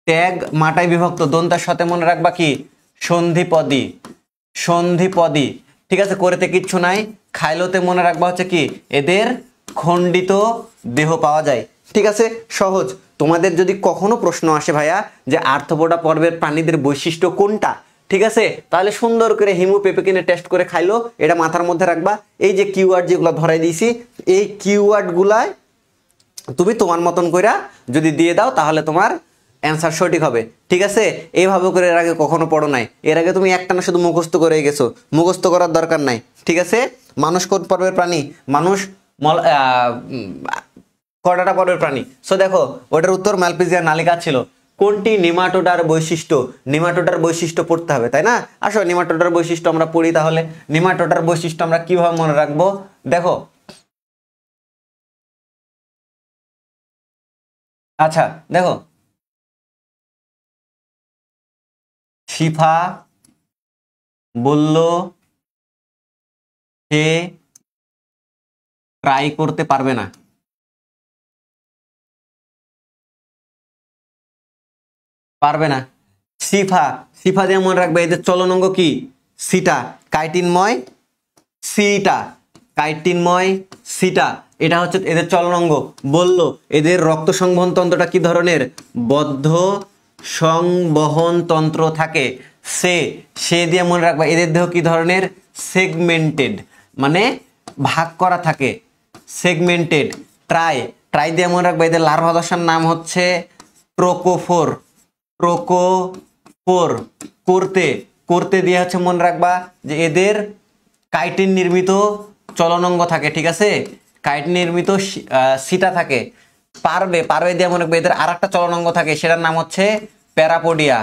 ট্যাগ মাটায় বিভক্ত। দন্তার সাথে মনে রাখবা কি? সন্ধিপদী, সন্ধিপদী। ঠিক আছে, করেতে কিচ্ছু নাই। খাইলোতে মনে রাখবা হচ্ছে কি? এদের খণ্ডিত দেহ পাওয়া যায়। ঠিক আছে, সহজ। তোমাদের যদি কখনো প্রশ্ন আসে ভাইয়া যে আর্থ্রোপোডা পর্বের প্রাণীদের বৈশিষ্ট্য কোনটা, ঠিক আছে, তাহলে সুন্দর করে হিমু পেঁপে কিনে টেস্ট করে খাইলো, এটা মাথার মধ্যে রাখবা। এই যে কিওয়ার্ড যেগুলো ধরাই দিয়েছি, এই কিওয়ার্ড গুলায় তুমি তোমার মতন কইরা যদি দিয়ে দাও তাহলে তোমার অ্যান্সার সঠিক হবে। ঠিক আছে, এইভাবে করে এর আগে কখনো পড়ো নাই, এর আগে তুমি একটা না শুধু মুখস্থ করে গেছো, মুখস্থ করার দরকার নাই। ঠিক আছে, মানুষ কোন পর্বের প্রাণী? মানুষ কয়টা পর্বের প্রাণী? সো দেখো ওটার উত্তর ম্যালপিজিয়ান নালিকা ছিল। কোনটি নেমাটোডার বৈশিষ্ট্য? নেমাটোডার বৈশিষ্ট্য পড়তে হবে, তাই না? আসো নেমাটোডার বৈশিষ্ট্য আমরা পড়ি তাহলে। নেমাটোডার বৈশিষ্ট্য আমরা কিভাবে মনে রাখবো? দেখো, আচ্ছা দেখো, শিফা বলল সে ট্রাই করতে পারবে না। পারবে না। শিফা, শিফা দিয়ে মনে রাখবে এদের চলন অঙ্গ কি? সিটা, কাইটিনময় সিটা, কাইটিনময় সিটা। এটা হচ্ছে এদের চলন অঙ্গ। বলল এদের রক্ত সংবহন তন্ত্রটা কি ধরনের? বদ্ধ সংবহন তন্ত্র থাকে। সে দিয়ে মনে রাখবা এদের দেহ কি ধরনের? সেগমেন্টেড, মানে ভাগ করা থাকে, সেগমেন্টেড। ট্রাই, ট্রাই দিয়ে মনে রাখবা এদের লার্ভা দশার নাম হচ্ছে প্রোকোফোর, প্রোকোফোর। করতে, করতে দিয়ে হচ্ছে মনে রাখবা যে এদের কাইটিন নির্মিত চলনাঙ্গ থাকে। ঠিক আছে, কাইটিন নির্মিত সিটা থাকে। পারবে, পারবে দিয়ে মনে রাখবে এদের আর একটা চলনাঙ্গ থাকে, সেটার নাম হচ্ছে প্যারাপোডিয়া,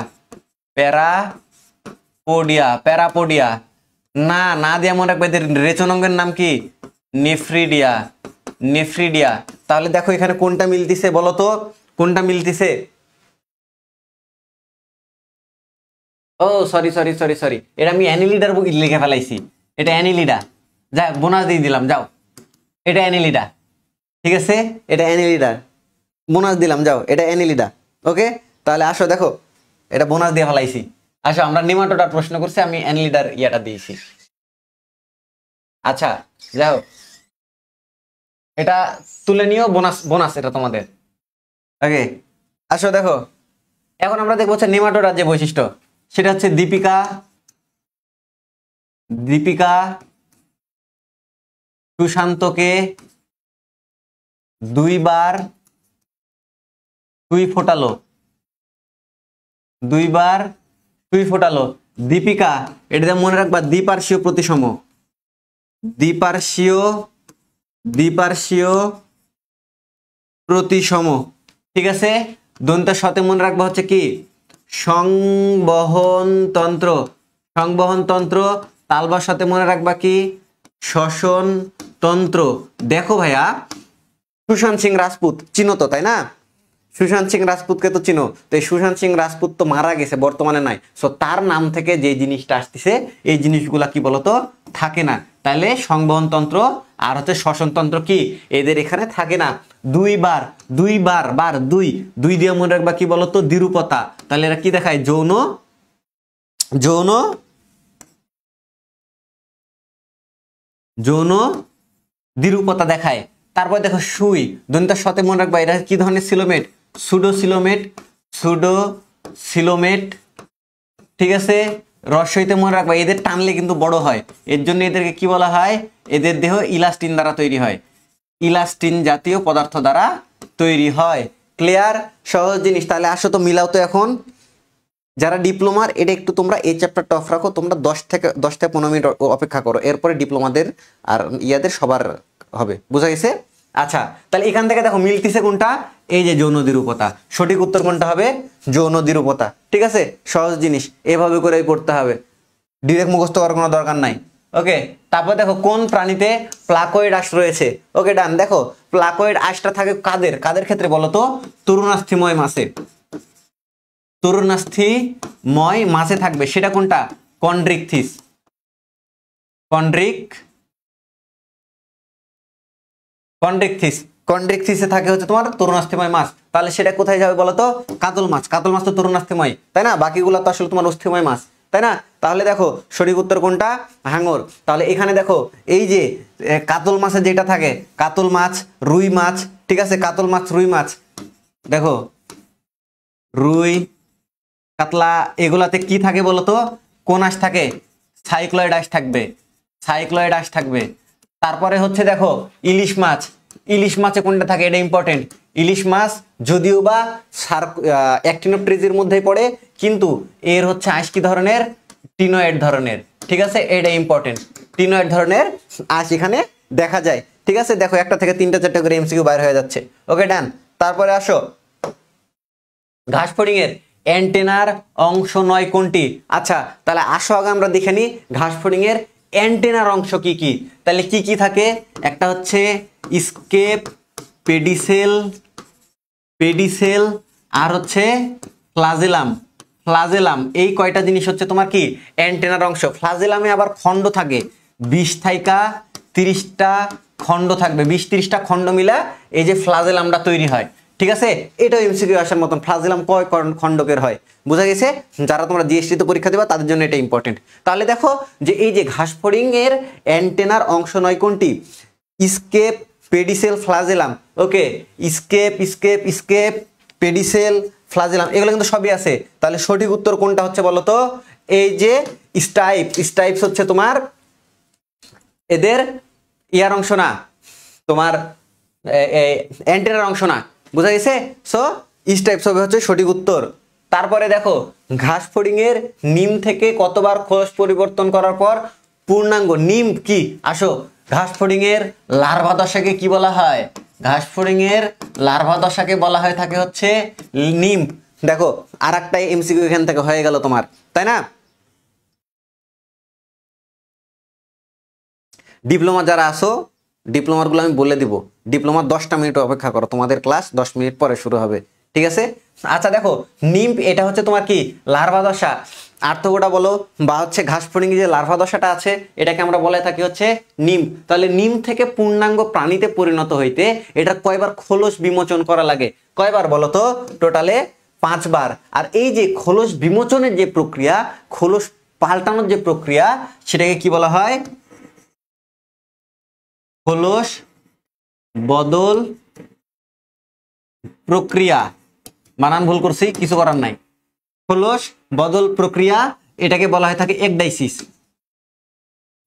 প্যারাপোডিয়া, প্যারাপোডিয়া। না, না দিয়ে মনে রাখবে এদের রেচনাঙ্গের নাম কি? Nephridia, nephridia. তাহলে দেখো এখানে কোনটা মিলতিছে বলো তো? কোনটা মিলতিছে? ও সরি সরি সরি সরি, এটা আমি অ্যানিলিডার লিখে ফেলাইছি। এটা অ্যানিলিডা, যা বোনাস দিয়ে দিলাম, যাও। এটা অ্যানিলিডা। ঠিক আছে, এটা অ্যানিলিডা, বোনাস দিলাম, যাও, এটা অ্যানিলিডা। ওকে, তাহলে আসো দেখো, এটা বোনাস দিয়ে ফেলাইছি। আসো, আমরা নেমাটোডার প্রশ্ন করছি, আমি অ্যানিলিডার ইয়াটা দিয়েছি। আচ্ছা যাও, এটা তুলে নিও, বোনাস বোনাস এটা তোমাদের। ওকে, আসো দেখো এখন আমরা দেখবো হচ্ছে নেমাটোডার যে বৈশিষ্ট্য, সেটা হচ্ছে দীপিকা দীপিকা সুশান্তকে দুইবার সুই ফোটালো, দুইবার সুই ফোটালো। দীপিকা, এটা মনে রাখবা দ্বিপার্শ্বীয় প্রতিসম, দ্বিপার্শ্বীয় দ্বিপার্শ্বীয় প্রতিসম, ঠিক আছে। দন্তের সাথে মনে রাখবা হচ্ছে কি সংবহন তন্ত্র, সংবহন তন্ত্র। তালবার সাথে মনে রাখবা কি শ্বসন তন্ত্র। দেখো ভাইয়া, সুশান্ত সিং রাজপুত চিনো তো, তাই না? সুশান্ত সিং রাজপুতকে তো চিনো, তো এই সুশান্ত সিং রাজপুত তো মারা গেছে, বর্তমানে নাই। সো তার নাম থেকে যে জিনিসটা আসতেছে এই জিনিসগুলা কি বলতো থাকে না। তাহলে সংবহন তন্ত্র আর হচ্ছে শ্বসন তন্ত্র কি এদের এখানে থাকে না। দুইবার দুইবার বার দুই দুই দিয়ে মনে রাখবা কি বলতো দ্বিরূপতা। তাহলে এরা কি দেখায় যৌন যৌন যৌন দ্বিরূপতা দেখায়। তারপর দেখো সুই, দন্তের সাথে মনে রাখবা এরা কি ধরনের সিলোমেট, সুডোসিলোমেট, সুডোসিলোমেট, ঠিক আছে। রস্যইতে মনে রাখবা এদের টানলে কিন্তু বড় হয়, এর জন্য এদেরকে কি বলা হয়, এদের দেহ ইলাস্টিন দ্বারা তৈরি হয়, ইলাস্টিন জাতীয় পদার্থ দ্বারা তৈরি হয়। ক্লিয়ার? সহজ জিনিস। তাহলে আসো তো মিলাও তো এখন। যারা ডিপ্লোমার এটা একটু তোমরা এই চ্যাপ্টারটা অফ রাখো, তোমরা 10 থেকে 15 মিনিট অপেক্ষা করো, এরপরে ডিপ্লোমাদের আর ইয়াদের সবার হবে, বুঝা গেছে? আচ্ছা, তাহলে এখান থেকে দেখো মিলতিছে কোনটা, এই যে যৌন দ্বিরূপতা। সঠিক উত্তর কোনটা হবে? যৌন দ্বিরূপতা, ঠিক আছে। সহজ জিনিস, এভাবে করেই পড়তে হবে, ডিরেক্ট মুখস্থ করার কোনো দরকার নাই। ওকে, তারপর দেখো কোন প্রাণীতে প্লাকোয়েড আঁশ রয়েছে। ওকে ডান। দেখো প্লাকোয়েড আঁশটা থাকে কাদের কাদের ক্ষেত্রে বলো তো? তরুণাস্থিময় মাছে, তরুণাস্থিময় মাছে থাকবে। সেটা কোনটা? কন্ড্রিকথিস, কন্ড্রিকথিস, কন্ড্রিকথিসে থাকে হচ্ছে তোমার তরুণাস্থিময় মাছ। তাহলে সেটা কোথায় যাবে বলো তো? কাতল মাছ, কাতল মাছ তো তরুণাস্থিময়, তাই না? বাকিগুলো তো আসলে তোমার অস্থিময় মাছ, তাই না? তাহলে দেখো সঠিক উত্তর কোনটা? হাঙর। তাহলে এখানে দেখো এই যে কাতল মাছে যেটা থাকে, কাতল মাছ, রুই মাছ, ঠিক আছে, কাতল মাছ, রুই মাছ, দেখো রুই, কাতলা, এগুলাতে কি থাকে বলতো? কোন আঁশ থাকে? সাইক্লয়েড আঁশ থাকবে, সাইক্লয়েড আঁশ থাকবে। তারপরে হচ্ছে দেখো ইলিশ মাছ, ইলিশ মাছে কোনটা থাকে? এটা ইম্পর্টেন্ট। ইলিশ মাছ যদিও বা অ্যাক্টিনোপ্টেরিজের মধ্যেই পড়ে, কিন্তু এর হচ্ছে আঁশ কি ধরনের? টিনোয়েড ধরনের, ঠিক আছে। এটা ইম্পর্টেন্ট, টিনোয়েড ধরনের আঁশ এখানে দেখা যায়, ঠিক আছে। দেখো 1টা থেকে 3টা 4টা করে এমসিকিউ বাইর হয়ে যাচ্ছে। ওকে ডান। তারপরে আসো ঘাস ফড়িং এর অ্যান্টেনার অংশ নয় কোনটি? আচ্ছা, তাহলে আসো আগে আমরা দেখে নিই ঘাস ফড়িং এর অ্যান্টেনার অংশ কি কি। তাহলে কি কি থাকে? একটা হচ্ছে স্কেপ, পেডিসেল, পেডিসেল, আর হচ্ছে ফ্লাজেলাম, ফ্লাজেলাম। এই কয়টা জিনিস হচ্ছে তোমার কি অ্যান্টেনার অংশ। ফ্লাজেলামে আবার খণ্ড থাকে 20 থেকে 30টা খণ্ড থাকবে, 20-30টা খণ্ড মিলা এই যে ফ্লাজেলামটা তৈরি হয়, ঠিক আছে। এটাও এমসিকিউ আসার মতন, ফ্লাজেলাম কয় খণ্ডকের হয়, বোঝা গেছে? যারা তোমরা জিএসটি তে পরীক্ষা দিবা তাদের জন্য এটা ইম্পর্টেন্ট। তাহলে দেখো যে এই যে ঘাস ফড়িং এর অ্যান্টেনার অংশ নয় কোনটি? Scape, pedicel, flagellum. Okay, scape scape scape, pedicel, flagellum, এগুলো কিন্তু সবই আছে। তাহলে সঠিক উত্তর কোনটা হচ্ছে বলো তো? এই যে স্টাইপ, স্টাইপস হচ্ছে তোমার এদের ইয়ার অংশ না, তোমার অ্যান্টেনার অংশ না, বুঝা গেছে? সো স্টাইপস হবে হচ্ছে সঠিক উত্তর। তারপরে দেখো ঘাস ফড়িং এর নিম থেকে কতবার খোলস পরিবর্তন করার পর পূর্ণাঙ্গ নিম কি? আসো, ঘাস ফড়িং এর লার্ভা দশাকে কি বলা হয়? ঘাস ফড়িং এর লার্ভা দশাকে বলা হয় থাকে হচ্ছে নিম। দেখো আর একটা এমসিকিউ এখান থেকে হয়ে গেল তোমার, তাই না? ডিপ্লোমা যারা আসো, ডিপ্লোমার গুলো আমি বলে দিব। ডিপ্লোমার 10টা মিনিট অপেক্ষা করো, তোমাদের ক্লাস 10 মিনিট পরে শুরু হবে, ঠিক আছে। আচ্ছা দেখো নিম্ফ, এটা হচ্ছে তোমার কি লার্ভা দশা। আর্থগোটা বলো বা হচ্ছে ঘাস ফড়িং যে লার্ভা দশাটা আছে এটাকে আমরা বলে থাকি হচ্ছে নিম্ফ। তাহলে নিম্ফ থেকে পূর্ণাঙ্গ প্রাণীতে পরিণত হইতে এটা কয়বার খোলস বিমোচন করা লাগে? কয়বার বলো তো? টোটালে 5 বার। আর এই যে খোলস বিমোচনের যে প্রক্রিয়া, খোলস পাল্টানোর যে প্রক্রিয়া, সেটাকে কি বলা হয়? খোলস বদল প্রক্রিয়া, বানান ভুল করছি, কিছু করার নাই। খোলস বদল প্রক্রিয়া, এটাকে বলা হয় থাকে একডাইসিস।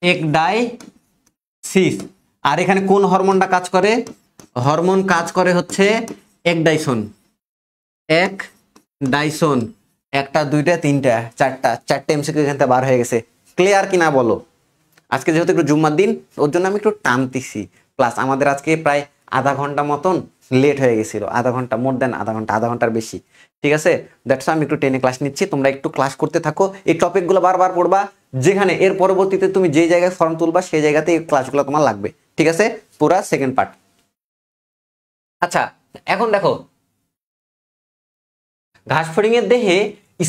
একডাইসিস। আর এখানে কোন হরমোনটা কাজ করে? হরমোন কাজ করে হচ্ছে একডাইসন। একডাইসন। একটা, দুইটা, তিনটা, চারটা এমসিকিউ এখান থেকে বার হয়ে গেছে। ক্লিয়ার কিনা বলো? আজকে যেহেতু একটু জুম্মার দিন, ওর জন্য আমি একটু টানতেছি ক্লাস। আমাদের আজকে প্রায় আধা ঘন্টা মতন লেট হয়ে গেছিল, আধা ঘন্টা, মোর দেন আধা ঘন্টার বেশি। ঠিক আছে, দ্যাটস আমি একটু টেনে ক্লাস নিচ্ছি, তোমরা একটু ক্লাস করতে থাকো, এই টপিকগুলো বারবার পড়বা, যেখানে এর পরবর্তীতে তুমি যে জায়গায় ফর্ম তুলবা সেই জায়গাতে এই ক্লাসগুলো তোমার লাগবে। ঠিক আছে, পুরা সেকেন্ড পার্ট। আচ্ছা, এখন দেখো ঘাসফড়িং এর দেহে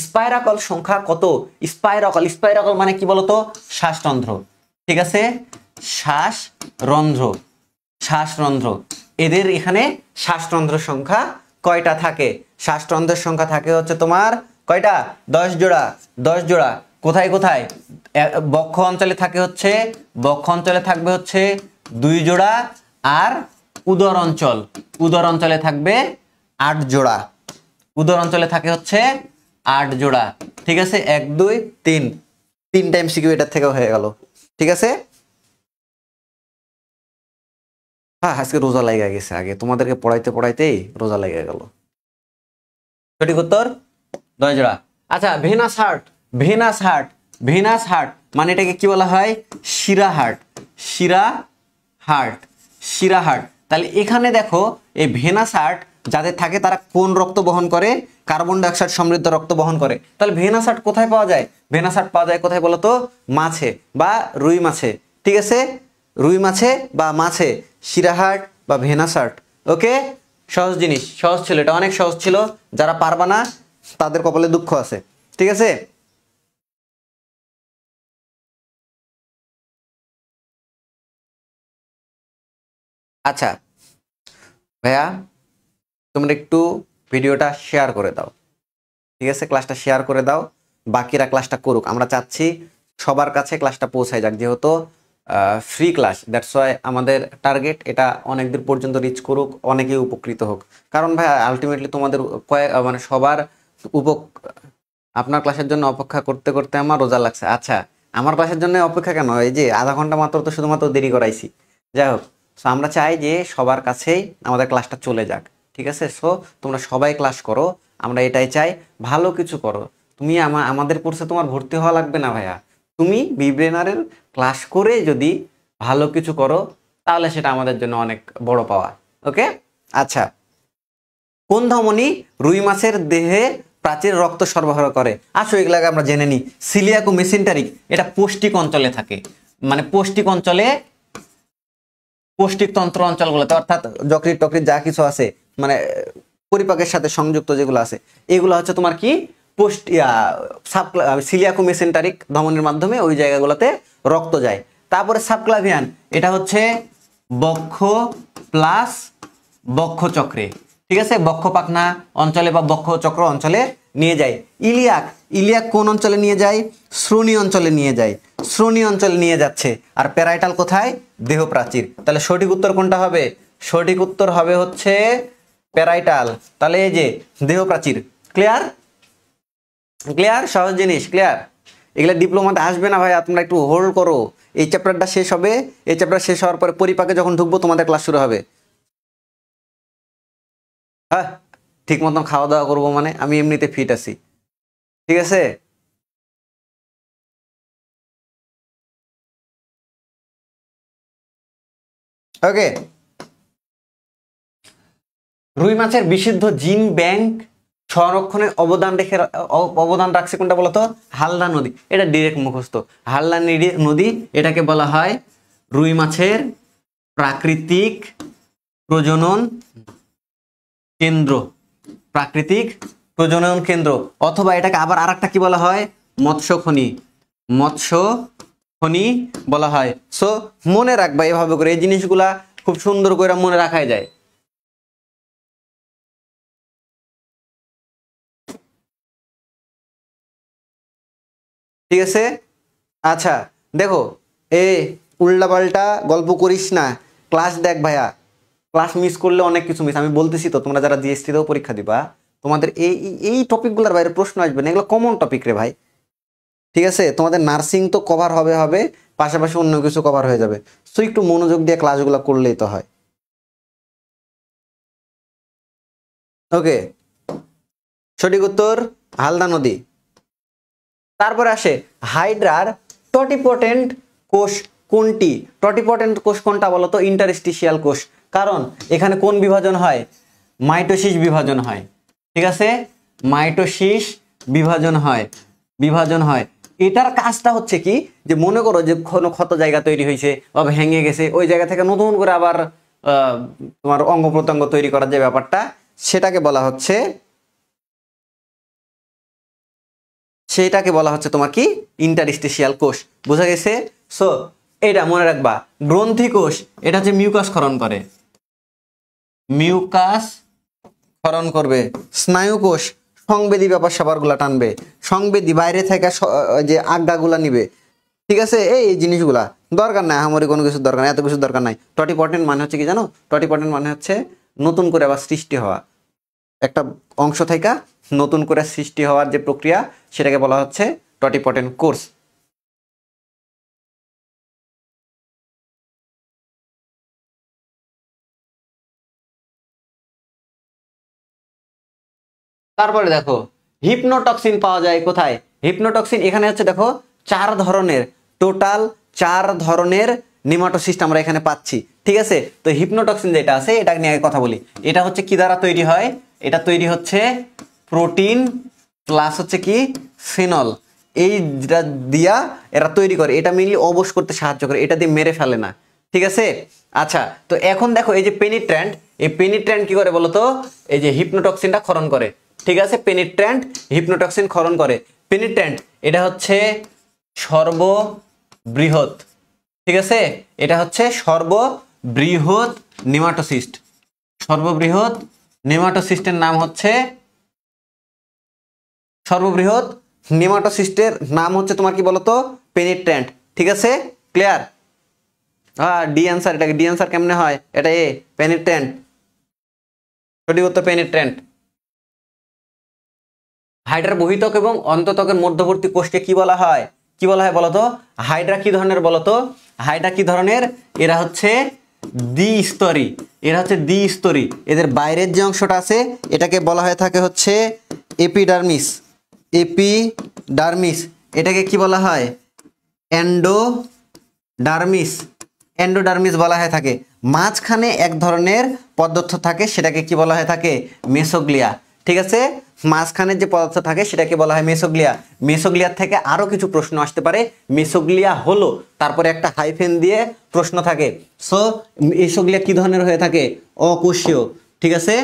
স্পাইরাকল সংখ্যা কত? স্পাইরাকল, স্পাইরাকল মানে কি বলতো? শ্বাসরন্ধ্র। ঠিক আছে, শ্বাসরন্ধ্র, শ্বাসরন্ধ্র। এদের এখানে শ্বাসরন্ধ্র সংখ্যা কয়টা থাকে? শ্বাসরন্ধ্রের সংখ্যা থাকে হচ্ছে তোমার কয়টা? 10 জোড়া। 10 জোড়া। কোথায় কোথায়? বক্ষ অঞ্চলে থাকে হচ্ছে, বক্ষ অঞ্চলে থাকবে হচ্ছে 2 জোড়া, আর উদর অঞ্চল, উদর অঞ্চলে থাকবে 8 জোড়া। উদর অঞ্চলে থাকে হচ্ছে 8 জোড়া। ঠিক আছে, 1 2 3, 3 টাইম সিকিউ এটার থেকে হয়ে গেল। ঠিক আছে, হ্যাঁ আজকে রোজা লেগে গেছে, আগে তোমাদেরকে পড়াইতে পড়াইতেই রোজা লেগে গেল। সঠিক উত্তর 10 জোড়া। আচ্ছা, Venus heart, Venus heart, Venus heart মানে এটাকে কি বলা হয়? শিরা হার্ট, শিরা হার্ট, শিরা হার্ট। তাহলে এখানে দেখো এই ভেনাস হার্ট যাদের থাকে তারা কোন রক্ত বহন করে? কার্বন ডাইঅক্সাইড সমৃদ্ধ রক্ত বহন করে। তাহলে ভেনাস হার্ট কোথায় পাওয়া যায়? ভেনাস হার্ট পাওয়া যায় কোথায় বলো তো? মাছে বা রুই মাছে। ঠিক আছে, রুই মাছে বা মাছে শিরা হার্ট বা ভেনাস হার্ট। ওকে, সহজ জিনিস, সহজ ছিল, এটা অনেক সহজ ছিল। যারা পারবা না তাদের কপালে দুঃখ আছে। ঠিক আছে, আচ্ছা ভাইয়া তোমরা একটু ভিডিওটা শেয়ার করে দাও। ঠিক আছে, ক্লাসটা শেয়ার করে দাও, বাকিরা ক্লাসটা করুক। আমরা চাচ্ছি সবার কাছে ক্লাসটা পৌঁছায় যাক, যেহেতু ফ্রি ক্লাস, দ্যাটস ওয়াই আমাদের টার্গেট এটা অনেক দূর পর্যন্ত রিচ করুক, অনেকেই উপকৃত হোক। কারণ ভাই আলটিমেটলি তোমাদের মানে সবার আপনার ক্লাসের জন্য অপেক্ষা করতে করতে আমার রোজা লাগছে। আচ্ছা, আমার ক্লাসের জন্য অপেক্ষা কেন? এই যে আধা ঘন্টা মাত্র তো শুধুমাত্র দেরি করাইছি। যাই হোক, সো আমরা চাই যে সবার কাছেই আমাদের ক্লাসটা চলে যাক। ঠিক আছে, সো তোমরা সবাই ক্লাস করো, আমরা এটাই চাই। ভালো কিছু করো। তুমি আমাদের কোর্সে তোমার ভর্তি হওয়া লাগবে না ভাইয়া, তুমি বিব্রেনারের ক্লাস করে যদি ভালো কিছু করো তাহলে সেটা আমাদের জন্য অনেক বড় পাওয়া। ওকে, আচ্ছা, কোন ধমনী রুই মাছের দেহে প্রাচীর রক্ত সরবরাহ করে? আসো এগুলাকে আমরা জেনে নিই। সিলিয়াক ও মেসেন্টারিক এটা পৌষ্টিক অঞ্চলে থাকে, মানে পৌষ্টিক অঞ্চলে, পৌষ্টিক তন্ত্র অঞ্চলগুলোতে, অর্থাৎ যকৃৎ টকৃৎ যা কিছু আছে, মানে পরিপাকের সাথে সংযুক্ত যেগুলো আছে, এগুলো হচ্ছে তোমার কি সিলিয়াক ও মেসেন্টারিক ধমনীর মাধ্যমে ওই জায়গাগুলোতে রক্ত যায়। তারপরে সাবক্লাভিয়ান, এটা হচ্ছে বক্ষ প্লাস বক্ষ চক্রে। ঠিক আছে, বক্ষ পাখনা অঞ্চলে বা বক্ষ চক্র অঞ্চলে নিয়ে যায়। ইলিয়াক, ইলিয়াক কোন অঞ্চলে নিয়ে যায়? শ্রোণী অঞ্চলে নিয়ে যায়, শ্রোণী অঞ্চলে নিয়ে যাচ্ছে। আর প্যারাইটাল কোথায়? দেহ প্রাচীর। তাহলে সঠিক উত্তর কোনটা হবে? সঠিক উত্তর হবে হচ্ছে প্যারাইটাল। তাহলে এই যে দেহ প্রাচীর। ক্লিয়ার? ক্লিয়ার, সহজ জিনিস, ক্লিয়ার। এগুলা ডিপ্লোমাতে আসবে না ভাইয়া, তোমরা একটু হোল্ড করো। এই চ্যাপ্টারটা শেষ হবে, এই চ্যাপ্টার শেষ হওয়ার পরে পরিপাকে যখন ঢুকবো তোমাদের ক্লাস শুরু হবে। হ্যাঁ, ঠিক মতন খাওয়া দাওয়া করবো, মানে আমি এমনিতে ফিট আছি। ঠিক আছে, ওকে। রুই মাছের বিশুদ্ধ জিন ব্যাংক সংরক্ষণে অবদান রাখছে কোনটা বলতো? হালদা নদী। এটা ডিরেক্ট মুখস্থ। হালদা নদী, এটাকে বলা হয় রুই মাছের প্রাকৃতিক প্রজনন কেন্দ্র, প্রাকৃতিক প্রজনন কেন্দ্র। অথবা এটাকে আবার আরেকটা কি বলা হয়? মৎস্য খনি, মৎস্য খনি বলা হয়। সো মনে রাখবা এভাবে করে, এই জিনিসগুলা খুব সুন্দর করে মনে রাখাই যায়। ঠিক আছে, আচ্ছা দেখো, এ উল্টাপাল্টা গল্প করিস না, ক্লাস দেখ ভাইয়া। ক্লাস মিস করলে অনেক কিছু মিস, আমি বলতেছি তো, তোমরা যারা জিএসটিতেও পরীক্ষা দিবা তোমাদের এই এই টপিকগুলোর বাইরে প্রশ্ন আসবে না, এগুলো কমন টপিক রে ভাই। ঠিক আছে, তোমাদের নার্সিং তো কভার হবে হবে, পাশাপাশি অন্য কিছু কভার হয়ে যাবে। সো একটু মনোযোগ দিয়ে ক্লাসগুলো করলেই তো হয়। ওকে, সঠিক উত্তর হালদা নদী। তারপরে আসে হাইড্রার টটিপটেন্ট কোষ কোনটি? টটিপটেন্ট কোষ কোনটা বলতো? ইন্টারস্টিশিয়াল কোষ। কারণ এখানে কোন বিভাজন হয়? মাইটোসিস বিভাজন হয়। ঠিক আছে, মাইটোসিস বিভাজন হয়, বিভাজন হয়। এটার কাজটা হচ্ছে কি, যে মনে করো যে কোনো ক্ষত জায়গা তৈরি হয়েছে বা ভেঙে গেছে, ওই জায়গা থেকে নতুন করে আবার তোমার অঙ্গ প্রত্যঙ্গ তৈরি করার যে ব্যাপারটা, সেটাকে বলা হচ্ছে, সেটাকে বলা হচ্ছে তোমার কি? ইন্টারস্টিশিয়াল কোষ। বোঝা গেছে? সো এটা মনে রাখবা, গ্রন্থি কোষ এটা হচ্ছে মিউকাস ক্ষরণ করে, মিউকাস ক্ষরণ করবে। স্নায়ু কোষ সংবেদী ব্যাপার স্যাপারগুলা টানবে, সংবেদী বাইরে থেকে যে আজ্ঞাগুলা নিবে। ঠিক আছে, এই জিনিসগুলা দরকার নাই, আমারই কোনো কিছু দরকার নাই, এত কিছু দরকার নাই। টটিপটেন্ট মানে হচ্ছে কি জানো? টটিপটেন্ট মানে হচ্ছে নতুন করে আবার সৃষ্টি হওয়া, একটা অংশ থেকে নতুন করে সৃষ্টি হওয়ার যে প্রক্রিয়া, সেটাকে বলা হচ্ছে টটিপটেন্ট কোর্স। তারপরে দেখো হিপনোটক্সিন পাওয়া যায় কোথায়? হিপনোটক্সিন এখানে হচ্ছে দেখো 4 ধরনের, টোটাল 4 ধরনের নেমাটোসিস্ট আমরা এখানে পাচ্ছি। ঠিক আছে, তো হিপনোটক্সিন যেটা আছে এটা নিয়ে আগে কথা বলি। এটা হচ্ছে কি দ্বারা তৈরি হয়? এটা তৈরি হচ্ছে প্রোটিন প্লাস হচ্ছে কি ফেনল, এই যেটা দিয়া এরা তৈরি করে। এটা মেইনলি অবশ করতে সাহায্য করে, এটা দিয়ে মেরে ফেলে না। ঠিক আছে, আচ্ছা, তো এখন দেখো এই যে পেনিট্র্যান্ট, এই পেনিট্র্যান্ট কি করে বলতো? এই যে হিপনোটক্সিনটা ক্ষরণ করে। ঠিক আছে, পেনিট্র্যান্ট হিপনোটক্সিন ক্ষরণ করে। পেনিট্র্যান্ট এটা হচ্ছে সর্ববৃহৎ, ঠিক আছে, এটা হচ্ছে সর্ববৃহৎ নেমাটোসিস্ট। সর্ববৃহৎ নেমাটোসিস্টের নাম হচ্ছে, সর্ববৃহৎ নেমাটোসিস্টের নাম হচ্ছে তোমার কি বলতো? পেনিট্র্যান্ট। ঠিক আছে, ক্লিয়ার? হ্যাঁ, ডি অ্যান্সার। এটাকে ডি অ্যান্সার কেমনে হয়? এটা এ, পেনিট্র্যান্ট। সঠিক উত্তর পেনিট্র্যান্ট। হাইড্রার বহিত্বক এবং অন্তত্বকের মধ্যবর্তী কোষকে কি বলা হয়? কি বলা হয় বলতো? হাইড্রা কি ধরনের বলতো? হাইড্রা কি ধরনের? এরা হচ্ছে দ্বিস্তরী, এরা হচ্ছে দ্বিস্তরী। এদের বাইরের যে অংশটা আছে এটাকে বলা হয়ে থাকে হচ্ছে এপিডার্মিস, এপিডার্মিস। এটাকে কি বলা হয়? এন্ডোডার্মিস, এন্ডোডার্মিস বলা হয়ে থাকে। মাঝখানে এক ধরনের পদার্থ থাকে, সেটাকে কি বলা হয়ে থাকে? মেসোগ্লিয়া। ঠিক আছে, মাঝখানে যে পদার্থ থাকে সেটাকে বলা হয় মেসোগ্লিয়া। মেসোগ্লিয়ার থেকে আরো কিছু প্রশ্ন আসতে পারে। মেসোগ্লিয়া হলো, তারপরে একটা হাইফেন দিয়ে প্রশ্ন থাকে। সো মেসোগ্লিয়া কি ধরনের হয়ে থাকে? অকোষীয়। ঠিক আছে,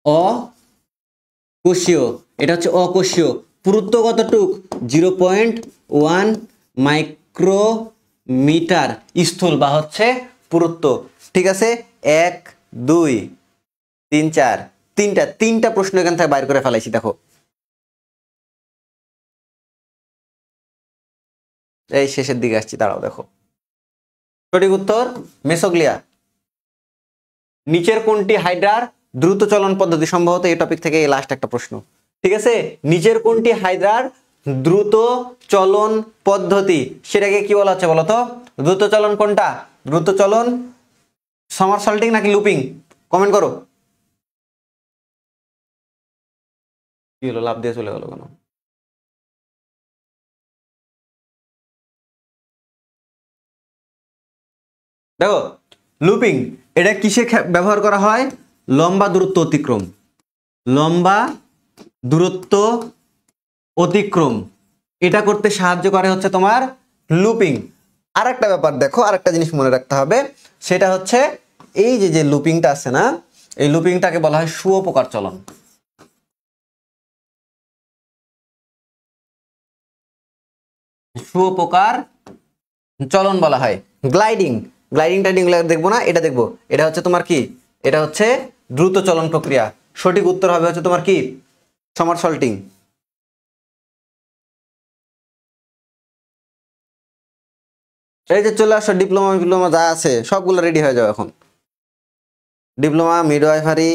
অকোষীয়, এটা হচ্ছে অকোষীয়। পুরুত্ব কতটুক? 0.1 মাইক্রোমিটার স্থূল বা হচ্ছে পুরুত্ব। ঠিক আছে, 1 2 3 4, তিনটা প্রশ্ন এখান থেকে বাইর করে ফেলাইছি। দেখো এই শেষের দিকে আসছি, দাঁড়াও দেখো। সঠিক উত্তর মেসোগ্লিয়া। নিচের কোনটি হাইড্রার দ্রুত চলন পদ্ধতি? সম্ভবত এই টপিক থেকে লাস্ট একটা প্রশ্ন। ঠিক আছে, নিচের কোনটি হাইড্রার দ্রুত চলন পদ্ধতি? সেটাকে কি বলা হচ্ছে বলতো? দ্রুত চলন কোনটা? দ্রুত চলন সমারসল্টিং নাকি লুপিং? কমেন্ট করো। কি হলো, লাভ দিয়ে চলে গেল কেন? দেখো লুপিং এটা কিসে ব্যবহার করা হয়? লম্বা দূরত্ব অতিক্রম, লম্বা দূরত্ব অতিক্রম, এটা করতে সাহায্য করে হচ্ছে তোমার লুপিং। আর একটা ব্যাপার দেখো, আর একটা জিনিস মনে রাখতে হবে, সেটা হচ্ছে এই যে যে লুপিংটা আছে না, এই লুপিংটাকে বলা হয় শুয়োপোকার চলন। শুয়োপোকার চলন বলা হয়। গ্লাইডিং, গ্লাইডিং টাইডিং দেখবো না, এটা দেখবো। এটা হচ্ছে তোমার কি? এটা হচ্ছে দ্রুত চলন প্রক্রিয়া। সঠিক উত্তর হবে হচ্ছে তোমার কি? সমারসল্টিং। এই যে চলে আসো, ডিপ্লোমা ডিপ্লোমা যা আছে সবগুলো রেডি হয়ে যাও এখন। ডিপ্লোমা মিডওয়াইফারি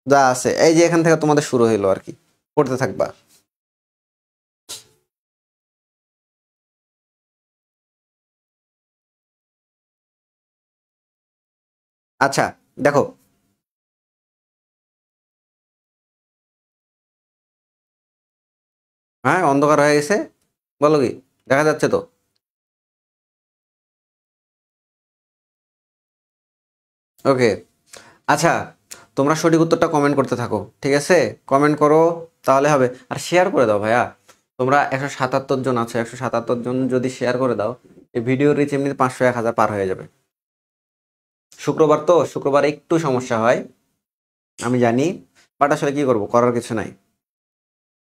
যা আছে এই যে এখান থেকে তোমাদের শুরু হইলো আর কি, পড়তে থাকবা। আচ্ছা দেখো, হ্যাঁ অন্ধকার হয়ে গেছে, বলো কি দেখা যাচ্ছে তো? ওকে, আচ্ছা তোমরা সঠিক উত্তরটা কমেন্ট করতে থাকো, ঠিক আছে? কমেন্ট করো তাহলে হবে, আর শেয়ার করে দাও ভাইয়া। তোমরা 177 জন আছো, 177 জন যদি শেয়ার করে দাও, এই ভিডিওর রিচ এমনি 500-1000 পার হয়ে যাবে। শুক্রবার তো, শুক্রবার একটু সমস্যা হয় আমি জানি, বাট আসলে কি করবো, করার কিছু নাই।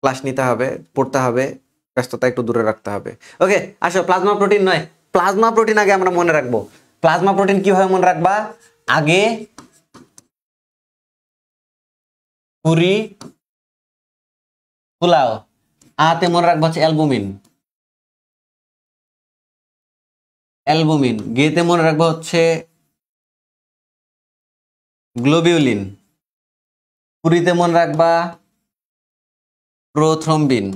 ক্লাস নিতে হবে, পড়তে হবে, ব্যস্ততা একটু দূরে রাখতে হবে। ওকে আসো, প্লাজমা প্রোটিন নয়, প্লাজমা প্রোটিন আগে আমরা মনে রাখবো। প্লাজমা প্রোটিন কিভাবে মনে রাখবা? আগে পুরি পোলাও, আতে মনে রাখবো হচ্ছে অ্যালবুমিন, অ্যালবুমিন। গেতে মনে রাখবো হচ্ছে গ্লোবিউলিন, পুরিতে মনে রাখবা প্রোথ্রম্বিন,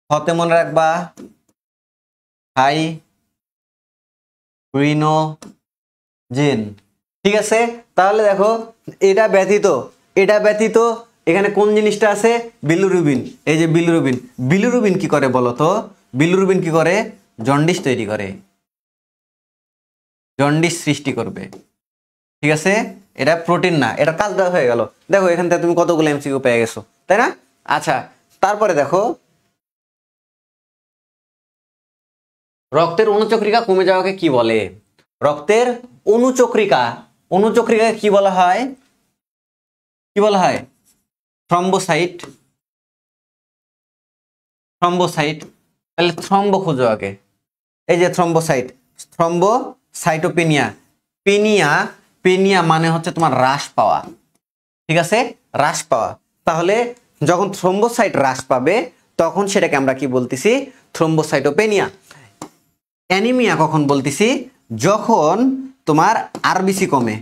হতে মনে রাখবা হাই রিনোজেন। ঠিক আছে, তাহলে দেখো এটা ব্যতীত, এটা ব্যতীত এখানে কোন জিনিসটা আছে? বিলিরুবিন। এই যে বিলিরুবিন, বিলিরুবিন কি করে বলো তো? বিলিরুবিন কি করে? জন্ডিস তৈরি করে, জন্ডিস সৃষ্টি করবে। ঠিক আছে, এটা প্রোটিন না, এটা কাজটা হয়ে গেল। দেখো এখান থেকে তুমি কতগুলো এমসিকিউ পেয়ে গেছো, তাই না? আচ্ছা তারপরে দেখো, রক্তের অনুচক্রিকা কমে যাওয়াকে কি বলে? রক্তের অনুচক্রিকা, অনুচক্রিকাকে কি বলা হয়? কি বলা হয়? Thrombocyte, thrombocyte. তাহলে থ্রম্ব খোঁজো আগে, এই যে থ্রম্বোসাইট, থ্রম্বোসাইটোপেনিয়া। পেনিয়া, পেনিয়া মানে হচ্ছে তোমার হ্রাস পাওয়া, ঠিক আছে, হ্রাস পাওয়া। তাহলে যখন থ্রম্বোসাইট হ্রাস পাবে তখন সেটাকে আমরা কি বলতেছি? থ্রম্বোসাইটোপেনিয়া। অ্যানিমিয়া কখন বলতেছি? যখন তোমার আরবিসি কমে,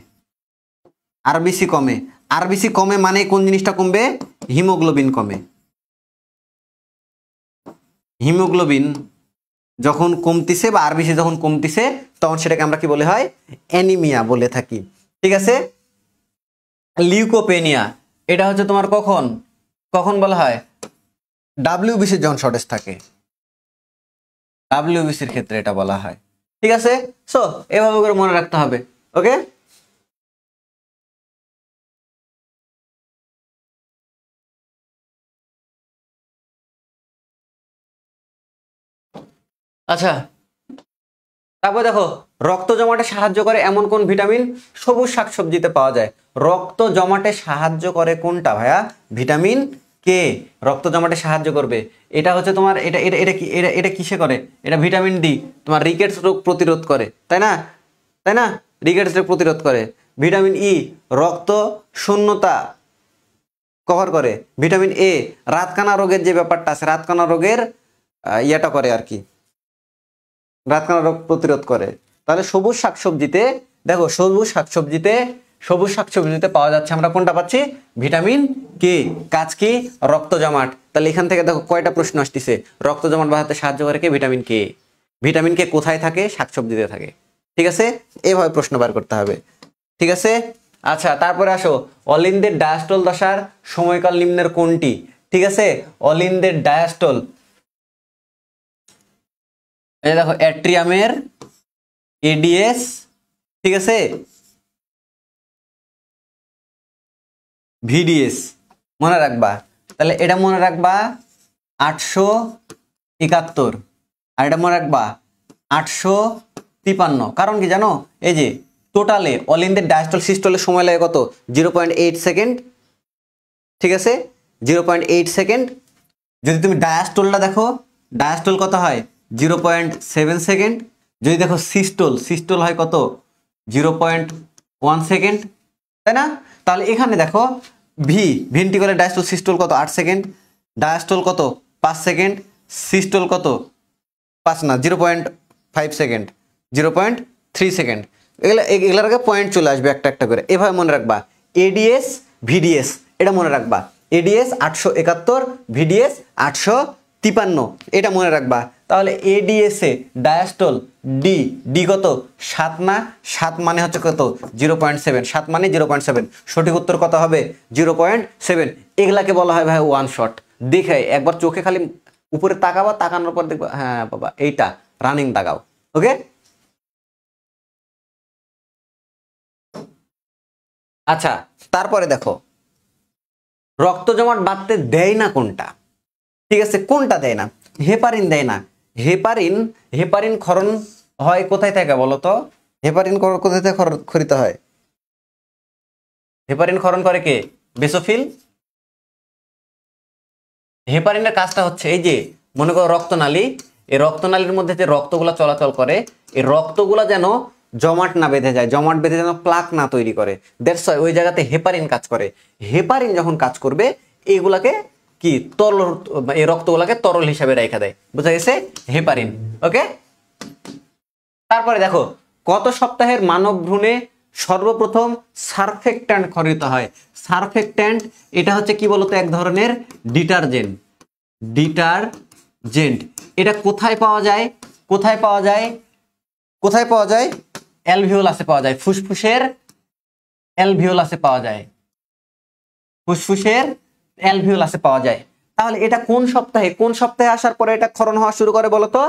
আরবিসি কমে। আরবিসি কমে মানে কোন জিনিসটা কমবে? হিমোগ্লোবিন কমে। হিমোগ্লোবিন যখন কমতিছে বা আরবিসি যখন কমতিছে তখন সেটাকে আমরা কি বলে হয়? অ্যানিমিয়া বলে থাকি, ঠিক আছে। লিউকোপেনিয়া, এটা হচ্ছে তোমার কখন, কখন বলা হয়? ডাব্লিউবিসির যখন শর্টেজ থাকে, ডাব্লিউবিসির ক্ষেত্রে এটা বলা হয়, ঠিক আছে। সো এভাবে করে মনে রাখতে হবে, ওকে। আচ্ছা তারপর দেখো, রক্ত জমাটে সাহায্য করে এমন কোন ভিটামিন সবুজ শাকসবজিতে পাওয়া যায়? রক্ত জমাটে সাহায্য করে কোনটা ভাইয়া? ভিটামিন কে রক্ত জমাটে সাহায্য করবে। এটা হচ্ছে তোমার, এটা এটা এটা কি, এটা এটা কিসে করে? এটা ভিটামিন ডি, তোমার রিকেটস রোগ প্রতিরোধ করে, তাই না? তাই না, রিকেটস রোগ প্রতিরোধ করে। ভিটামিন ই রক্ত শূন্যতা কভার করে। ভিটামিন এ রাতকানা রোগের যে ব্যাপারটা আছে, রাতকানা রোগের ইয়েটা করে আর কি, রাতকানা রোগ প্রতিরোধ করে। তাহলে সবুজ শাকসবজিতে, দেখো সবুজ শাকসবজিতে, সবুজ শাকসবজিতে পাওয়া যাচ্ছে আমরা কোনটা পাচ্ছি? Vitamin K. কাজ কি? রক্ত জমাট। তাহলে এখান থেকে দেখো কয়টা প্রশ্ন আসতেছে, রক্ত জমাট বাড়াতে সাহায্য করে কে? Vitamin K. ভিটামিন কে কোথায় থাকে? শাকসবজিতে থাকে, ঠিক আছে। এভাবে প্রশ্ন বার করতে হবে, ঠিক আছে। আচ্ছা তারপরে আসো, অলিন্দের ডায়াস্টল দশার সময়কাল নিম্নের কোনটি? ঠিক আছে, অলিন্দের ডায়াস্টল, এই দেখো অ্যাট্রিয়ামের এডিএস, ঠিক আছে, ভিডিএস মনে রাখবা। তাহলে এটা মনে রাখবা 871, আর এটা মনে রাখবা 853। কারণ কি জানো? এই যে টোটালে অলিন্দের ডায়াস্টল সিস্টলের সময় লাগে কত? 0.8 সেকেন্ড, ঠিক আছে, 0.8 সেকেন্ড। যদি তুমি ডায়াস্টলটা দেখো, ডায়াস্টল কত হয়? 0.7 সেকেন্ড। যদি দেখো সিস্টল, সিস্টল হয় কত? 0.1 সেকেন্ড, তাই না? তাহলে এখানে দেখো ভেন্ট্রিকুলার ডায়াস্টল সিস্টল কত? 8 সেকেন্ড। ডায়াস্টল কত? 5 সেকেন্ড। সিস্টল কত? 5 না 0.5 সেকেন্ড, 0.3 সেকেন্ড, এগুলার আগে পয়েন্ট চলে আসবে একটা একটা করে। এভাবে মনে রাখবা এডিএস ভিডিএস, এটা মনে রাখবা এডিএস 871, ভিডিএস 853, এটা মনে রাখবা। তাহলে এডিএস এ ডায়াস্টল ডি, ডি কত 7 না, 7 মানে হচ্ছে কত 0.7, 7 মানে 0.7, সঠিক উত্তর কত হবে 0.7। এগুলাকে বলা হয় ভাই ওয়ান শট। দেখে একবার চোখে খালি উপরে তাকাবা, তাকানোর পর দেখবা হ্যাঁ বাবা এইটা রানিং দাগাও। ওকে, আচ্ছা তারপরে দেখো রক্ত জমাট বাঁধতে দেয় না কোনটা, ঠিক আছে কোনটা দেয় না, হেপারিন দেয় না। হেপারিন, হেপারিন ক্ষরণ হয় কোথায় থেকে বলো তো, হেপারিন কোথায় থেকে ক্ষরিত হয়? হেপারিন ক্ষরণ করে কে? বেসোফিল। হেপারিনের কাজটা হচ্ছে এই যে মনে করো রক্তনালী, এই রক্তনালীর মধ্যে যে রক্তগুলা চলাচল করে, এই রক্তগুলা যেন জমাট না বেঁধে যায়, জমাট বেঁধে যেন প্লাক না তৈরি করে, দ্যাটস ওই জায়গাতে হেপারিন কাজ করে। হেপারিন যখন কাজ করবে এইগুলাকে কি তরল, এই রক্তগুলাকে তরল হিসাবে রেখে দেয়, বুঝা গেছে হেপারিন। ওকে, তারপরে দেখো কত সপ্তাহের মানব ভ্রূণে সর্বপ্রথম সারফেক্ট্যান্ট ক্ষরিত হয়? সারফেক্ট্যান্ট এটা হচ্ছে কি বলতো এক ধরনের ডিটারজেন্ট, ডিটারজেন্ট। এটা কোথায় পাওয়া যায়, কোথায় পাওয়া যায়, কোথায় পাওয়া যায়? অ্যালভিওলাসে পাওয়া যায়, ফুসফুসের অ্যালভিওলাসে পাওয়া যায়, ফুসফুসের অ্যালভিওলাসে পাওয়া যায়। তাহলে এটা কোন সপ্তাহে, কোন সপ্তাহে আসার পরে এটা ক্ষরণ হওয়া শুরু করে বলতো?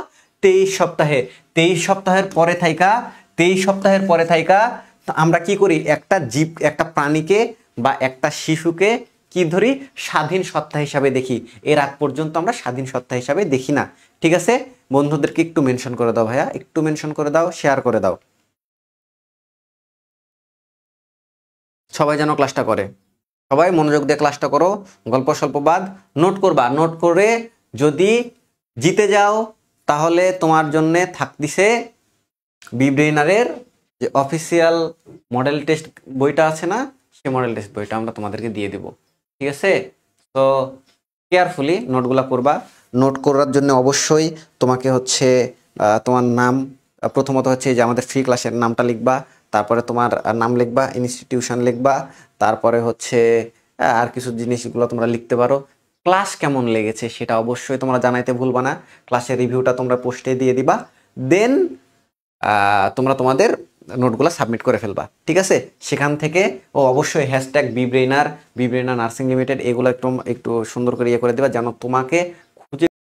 23 সপ্তাহে। 23 সপ্তাহের পরে থাইকা, 23 সপ্তাহের পরে থাইকা আমরা কি করি, একটা জীব, একটা প্রাণীকে বা একটা শিশুকে কি ধরি, স্বাধীন সত্তা হিসাবে দেখি। এর আগ পর্যন্ত আমরা স্বাধীন সত্তা হিসাবে দেখি না। ঠিক আছে, বন্ধুদেরকে একটু মেনশন করে দাও ভাইয়া, একটু মেনশন করে দাও, শেয়ার করে দাও, সবাই যেন ক্লাসটা করে। সবাই মনোযোগ দিয়ে ক্লাসটা করো, গল্প স্বল্প বাদ নোট করবা, নোট করে যদি জিতে যাও তাহলে তোমার জন্যে থাকতিছে বিব্রেইনারের যে অফিসিয়াল মডেল টেস্ট বইটা আছে না, সেই মডেল টেস্ট বইটা আমরা তোমাদেরকে দিয়ে দেব। ঠিক আছে, তো কেয়ারফুলি নোটগুলা করবা। নোট করার জন্য অবশ্যই তোমাকে হচ্ছে তোমার নাম, প্রথমত হচ্ছে যে আমাদের ফ্রি ক্লাসের নামটা লিখবা, তারপরে তোমার নাম লিখবা, ইনস্টিটিউশন লিখবা, তারপরে হচ্ছে আর কিছু জিনিসগুলো তোমরা লিখতে পারো। ক্লাস কেমন লেগেছে সেটা অবশ্যই তোমরা জানাইতে ভুলবা না, ক্লাসের রিভিউটা তোমরা পোস্টে দিয়ে দিবা, দেন তোমরা তোমাদের নোটগুলো সাবমিট করে ফেলবা। ঠিক আছে, সেখান থেকে অবশ্যই হ্যাশট্যাগ বিব্রেইনার, বিব্রেইনার নার্সিং লিমিটেড, এগুলো একটু একটু সুন্দর করে ইয়ে করে দেবা যেন তোমাকে খুঁজে